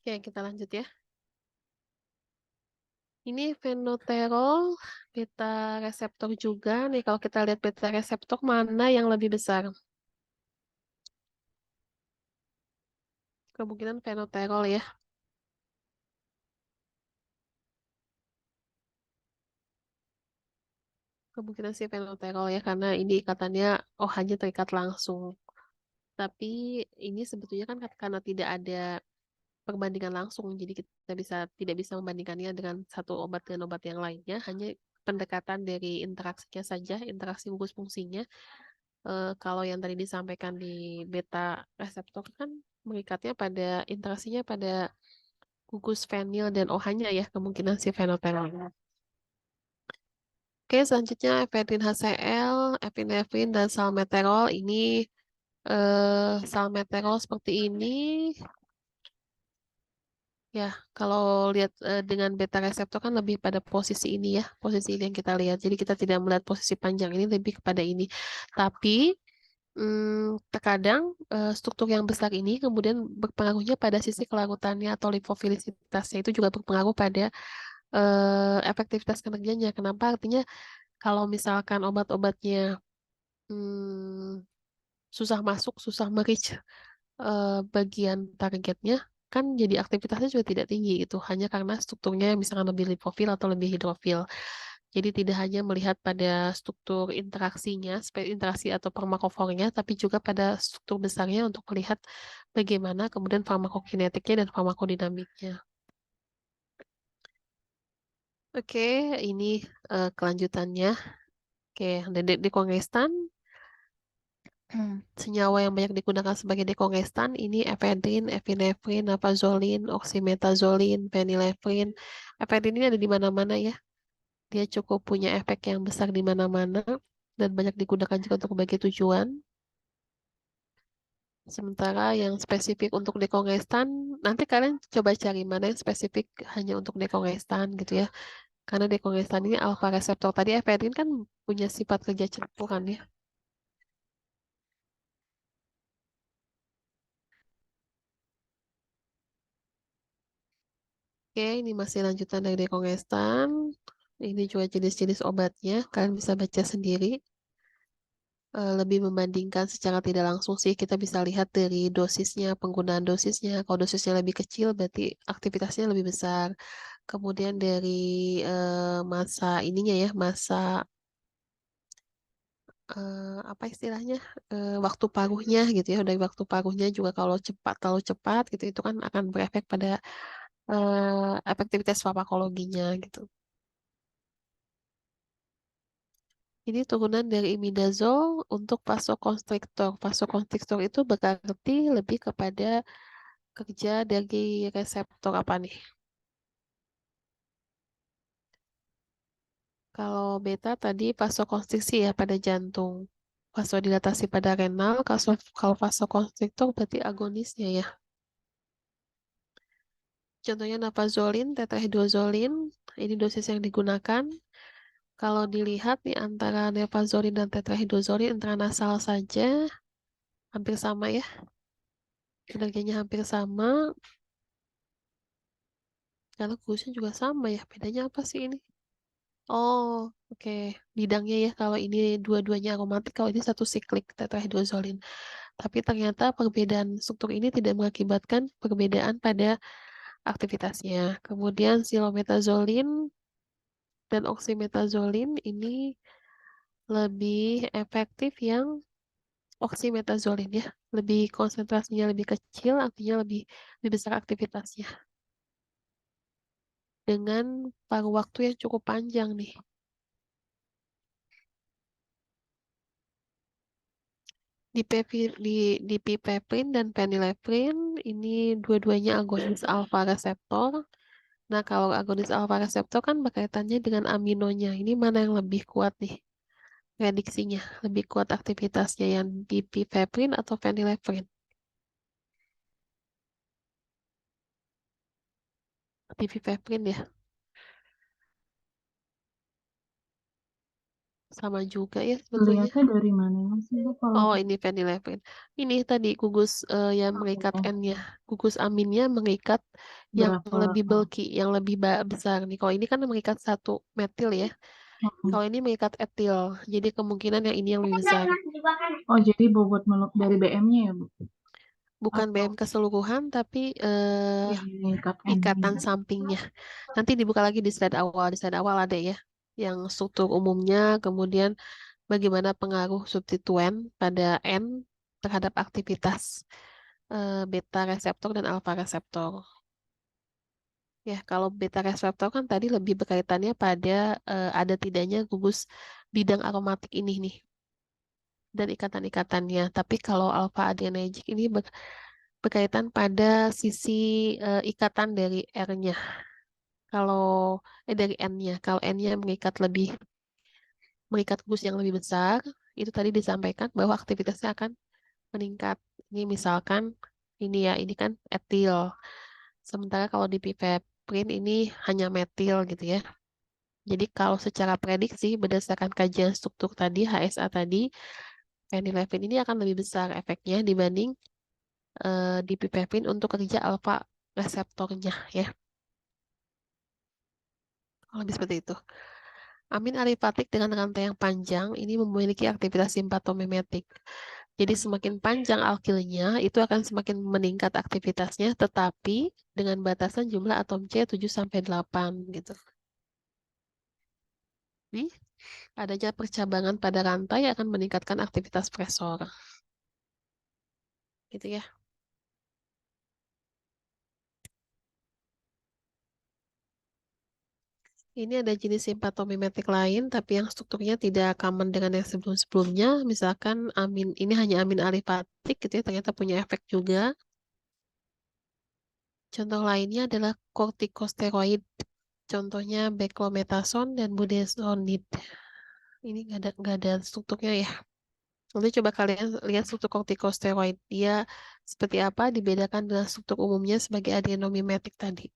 Oke, kita lanjut ya. Ini fenoterol, beta reseptor juga. Nih kalau kita lihat beta reseptor mana yang lebih besar? Kemungkinan fenoterol ya. Kemungkinan sih fenoterol ya karena ini ikatannya hanya terikat langsung. Tapi ini sebetulnya kan karena tidak ada perbandingan langsung, jadi kita tidak bisa membandingkannya dengan satu obat dengan obat yang lainnya, hanya pendekatan dari interaksinya saja, interaksi gugus fungsinya. Kalau yang tadi disampaikan di beta reseptor kan mengikatnya pada interaksinya pada gugus fenil dan OH-nya ya, kemungkinan si fenoterol. Oke, selanjutnya efedrin HCl, epinefrin, dan salmeterol. Ini salmeterol seperti ini. Ya, kalau lihat dengan beta reseptor kan lebih pada posisi ini ya, posisi ini yang kita lihat. Jadi kita tidak melihat posisi panjang ini, lebih kepada ini. Tapi terkadang struktur yang besar ini kemudian berpengaruhnya pada sisi kelarutannya atau lipofilisitasnya itu juga berpengaruh pada efektivitas kinerjanya. Kenapa? Artinya kalau misalkan obat-obatnya hmm, susah masuk, susah merich bagian targetnya, kan jadi aktivitasnya juga tidak tinggi itu hanya karena strukturnya misalkan lebih lipofil atau lebih hidrofil. Jadi tidak hanya melihat pada struktur interaksinya, interaksi atau farmakofornya, tapi juga pada struktur besarnya untuk melihat bagaimana kemudian farmakokinetiknya dan farmakodinamiknya. Oke, ini kelanjutannya. Oke, dekongestan. Senyawa yang banyak digunakan sebagai dekongestan ini efedrin, epinefrin, napazolin, oksimetazolin, phenylephrine. Efedrin ini ada di mana-mana ya. Dia cukup punya efek yang besar di mana-mana dan banyak digunakan juga untuk berbagai tujuan. Sementara yang spesifik untuk dekongestan, nanti kalian coba cari mana yang spesifik hanya untuk dekongestan gitu ya. Karena dekongestan ini alfa reseptor tadi efedrin kan punya sifat kerja campuran ya. Oke, ini masih lanjutan dari dekongestan. Ini juga jenis-jenis obatnya. Kalian bisa baca sendiri. Lebih membandingkan secara tidak langsung sih, kita bisa lihat dari dosisnya, penggunaan dosisnya. Kalau dosisnya lebih kecil, berarti aktivitasnya lebih besar. Kemudian dari masa ininya ya, masa apa istilahnya, waktu paruhnya gitu ya. Dari waktu paruhnya juga kalau cepat, terlalu cepat gitu, itu kan akan berefek pada efektivitas farmakologinya gitu. Ini turunan dari imidazol untuk vasokonstriktor. Vasokonstriktor itu berarti lebih kepada kerja dari reseptor apa nih? Kalau beta tadi vasokonstriksi ya pada jantung. Vasodilatasi pada renal. Kalau vasokonstriktor berarti agonisnya ya. Contohnya napazolin, tetrahydrozolin. Ini dosis yang digunakan. Kalau dilihat nih antara napazolin dan tetrahydrozolin intranasal saja hampir sama ya. Kinerjanya hampir sama. Karena kurusnya juga sama ya. Bedanya apa sih ini? Oh, oke. Bidangnya ya. Kalau ini dua-duanya aromatik, kalau ini satu siklik tetrahydrozolin. Tapi ternyata perbedaan struktur ini tidak mengakibatkan perbedaan pada aktivitasnya. Kemudian silometazolin dan oksimetazolin ini lebih efektif yang oksimetazolin ya. Lebih konsentrasinya lebih kecil, artinya lebih besar aktivitasnya. Dengan paruh waktu yang cukup panjang nih. Di pipeprin dan phenylephrine ini dua-duanya agonis alfa reseptor. Nah, kalau agonis alfa reseptor kan berkaitannya dengan aminonya. Ini mana yang lebih kuat nih prediksinya? Lebih kuat aktivitasnya yang di pipeprin atau phenylephrine? Di pipeprin ya, sama juga ya sebetulnya. Lihatnya dari mana sih Bu kalau Oh, ini phenylephrine. Ini tadi gugus yang mengikat pakai N-nya. Gugus aminnya mengikat yang berapa lebih bulky, yang lebih besar nih. Kalau ini kan mengikat satu metil ya. Kalau ini mengikat etil, jadi kemungkinan yang ini yang lebih besar. Oh, jadi bobot dari BM-nya ya, Bu? Bukan Atau BM keseluruhan, tapi yang mengikat ikatan N-nya? sampingnya. Nanti dibuka lagi di slide awal. Di slide awal ada ya, yang struktur umumnya, kemudian bagaimana pengaruh substituen pada N terhadap aktivitas beta reseptor dan alfa reseptor. Ya, kalau beta reseptor kan tadi lebih berkaitannya pada ada tidaknya gugus bidang aromatik ini nih dan ikatan-ikatannya. Tapi kalau alfa adrenergic ini berkaitan pada sisi ikatan dari R-nya. Kalau dari N-nya, kalau N-nya mengikat gugus yang lebih besar, itu tadi disampaikan bahwa aktivitasnya akan meningkat. Ini misalkan ini ya, ini kan etil. Sementara kalau di pipeprin ini hanya metil gitu ya. Jadi kalau secara prediksi berdasarkan kajian struktur tadi, HSA tadi, phenylephrine ini akan lebih besar efeknya dibanding di pipeprin untuk kerja alfa reseptornya ya. Lebih seperti itu. Amin alifatik dengan rantai yang panjang ini memiliki aktivitas simpatomimetik. Jadi semakin panjang alkilnya, itu akan semakin meningkat aktivitasnya, tetapi dengan batasan jumlah atom C 7 sampai 8 gitu. Nih, adanya percabangan pada rantai akan meningkatkan aktivitas stresor. Gitu ya. Ini ada jenis simpatomimetik lain, tapi yang strukturnya tidak common dengan yang sebelum-sebelumnya. Misalkan amin, ini hanya amin alifatik gitu ya, ternyata punya efek juga. Contoh lainnya adalah kortikosteroid. Contohnya beclomethasone dan budesonide. Ini nggak ada strukturnya ya. Nanti coba kalian lihat struktur kortikosteroid. Dia seperti apa dibedakan dengan struktur umumnya sebagai adenomimetik tadi.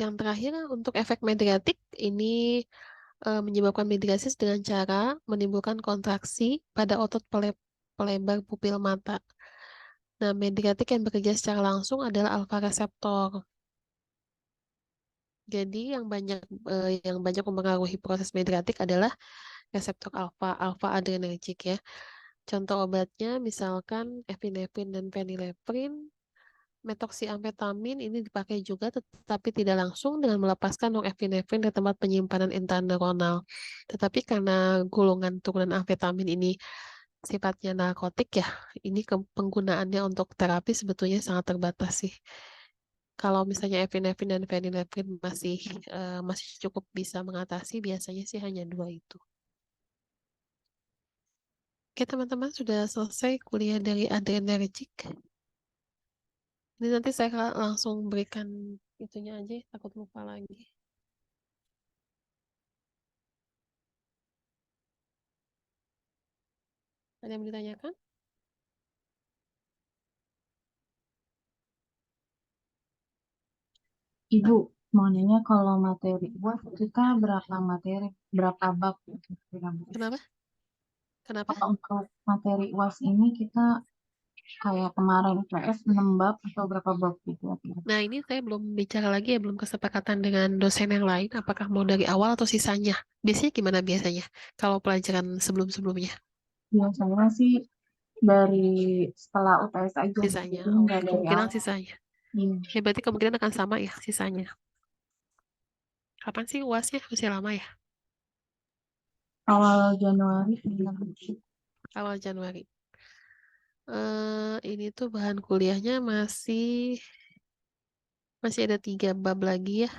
Yang terakhir untuk efek medriatik ini menyebabkan midriasis dengan cara menimbulkan kontraksi pada otot pelebar pupil mata. Nah, medriatik yang bekerja secara langsung adalah alfa reseptor. Jadi yang banyak mempengaruhi proses medriatik adalah reseptor alfa adrenergic ya. Contoh obatnya misalkan epinefrin dan phenylephrine. Metoxiamfetamin ini dipakai juga tetapi tidak langsung dengan melepaskan norepinefrin ke tempat penyimpanan intraneuronal. Tetapi karena golongan turunan amfetamin ini sifatnya narkotik ya, ini penggunaannya untuk terapi sebetulnya sangat terbatas sih. Kalau misalnya epinefrin dan phenylephrine masih cukup bisa mengatasi, biasanya sih hanya dua itu. Oke teman-teman, sudah selesai kuliah dari adrenergic. Ini nanti saya langsung berikan itunya aja, takut lupa lagi. Ada yang ditanyakan? Ibu, mau nanya kalau materi UAS kita berapa bab gitu kira-kira? Kenapa? Kenapa? Kalau untuk materi UAS ini kita kayak kemarin IPS 6 bab atau berapa bab gitu kira-kira? Nah, ini saya belum bicara lagi ya, belum kesepakatan dengan dosen yang lain, apakah mau dari awal atau sisanya. Biasanya gimana biasanya? Kalau pelajaran sebelum-sebelumnya, Biasanya sih dari setelah UTS aja gitu, sisanya. jadi Oh, nggak dari kemungkinan awal. sisanya. Iya. Ya, berarti kemungkinan akan sama ya, sisanya. Kapan sih UASnya? Masih lama ya? Awal Januari. Iya. Awal Januari. Ini tuh bahan kuliahnya masih ada 3 bab lagi ya.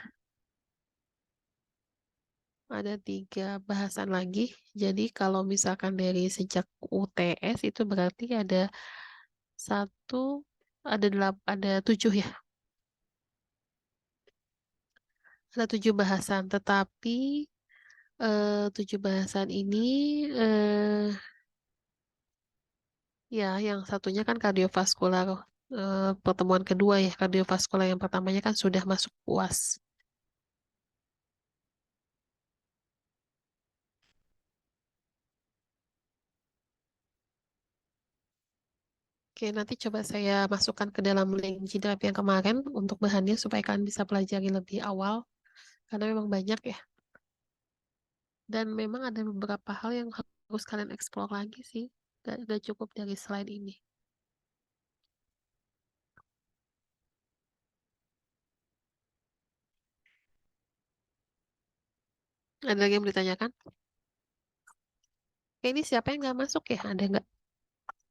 Ada 3 bahasan lagi. Jadi kalau misalkan dari sejak UTS itu berarti satu, ada 7 ya. Ada 7 bahasan. Tetapi 7 bahasan ini eh, ya yang satunya kan kardiovaskular pertemuan kedua ya. Kardiovaskular yang pertamanya kan sudah masuk UAS. Oke, nanti coba saya masukkan ke dalam link G-Drive yang kemarin untuk bahannya supaya kalian bisa pelajari lebih awal. Karena memang banyak ya. Dan memang ada beberapa hal yang harus kalian explore lagi sih. Gak cukup dari slide ini. Ada lagi yang ditanyakan? Ini siapa yang nggak masuk ya?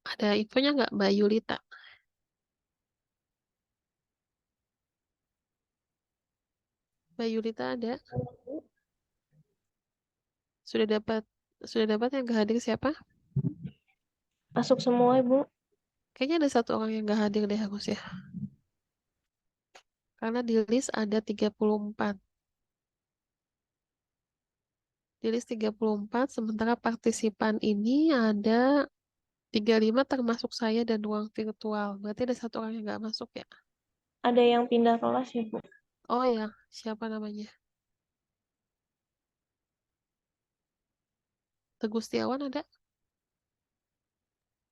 Ada infonya nggak, Mbak Yulita? Mbak Yulita ada? Sudah dapat sudah dapat yang nggak hadir siapa? Masuk semua, Ibu. Kayaknya ada 1 orang yang nggak hadir deh harus ya. Karena di list ada 34. Di list 34, sementara partisipan ini ada 35 termasuk saya dan ruang virtual. Berarti ada 1 orang yang nggak masuk ya? Ada yang pindah kelas, Ibu. Oh ya, siapa namanya? Teguh Setiawan ada?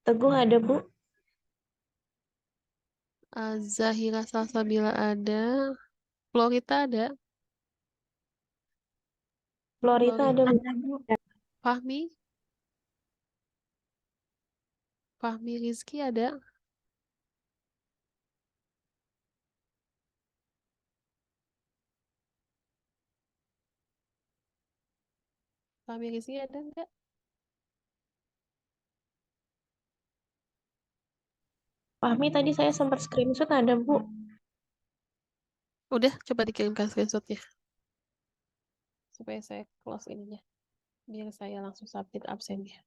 Teguh ada, Bu. Zahira Salsabila ada? Florita ada? Florita ada, Bu. Fahmi? Fahmi Rizky ada? Fahmi Rizky ada nggak? Fahmi tadi saya sempat screenshot ada, Bu. Udah, coba dikirimkan screenshotnya. Supaya saya close ininya. Biar saya langsung submit absennya.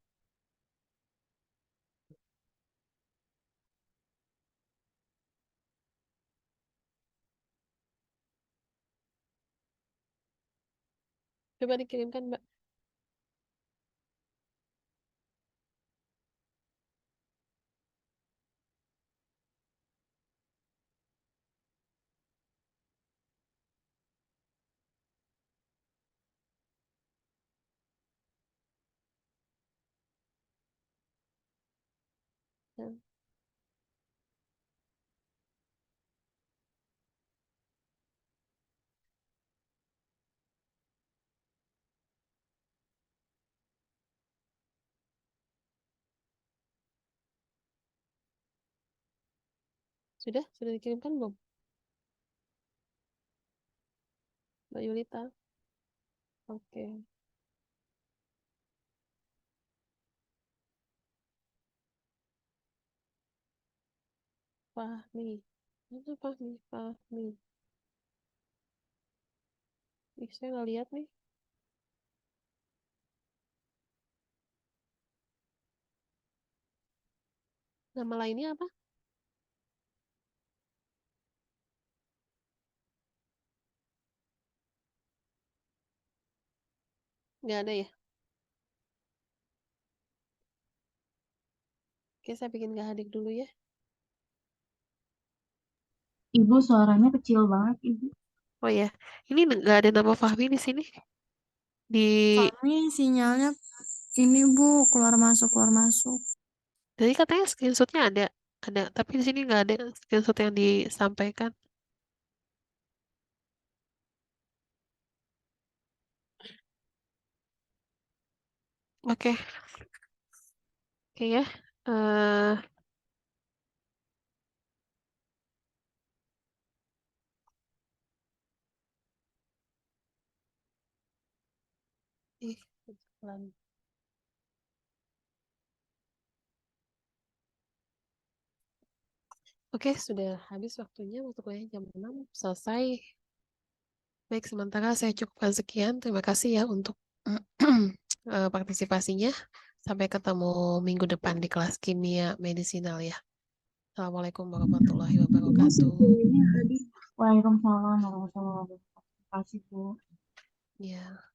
Coba dikirimkan, Mbak. Ya. Sudah dikirimkan belum? Mbak Yulita. Oke. Fahmi. Mana Fahmi? Fahmi. Ih, saya nggak lihat nih. Nama lainnya apa? Nggak ada ya? Oke, saya bikin nggak hadir dulu ya. Ibu suaranya kecil banget, Ibu. Oh ya, ini nggak ada nama Fahmi di sini. Di Kami sinyalnya ini Bu, keluar masuk. Jadi katanya screenshotnya ada, tapi di sini nggak ada screenshot yang disampaikan. Oke, oke ya. Eh, ih, pelan. Oke, sudah habis waktunya. Waktu kuliah jam 6 selesai. Baik, sementara saya cukupkan sekian. Terima kasih ya untuk partisipasinya. Sampai ketemu minggu depan di kelas kimia medisinal ya. Assalamualaikum warahmatullahi wabarakatuh. Waalaikumsalam warahmatullahi wabarakatuh. Terima kasih, Bu. Ya.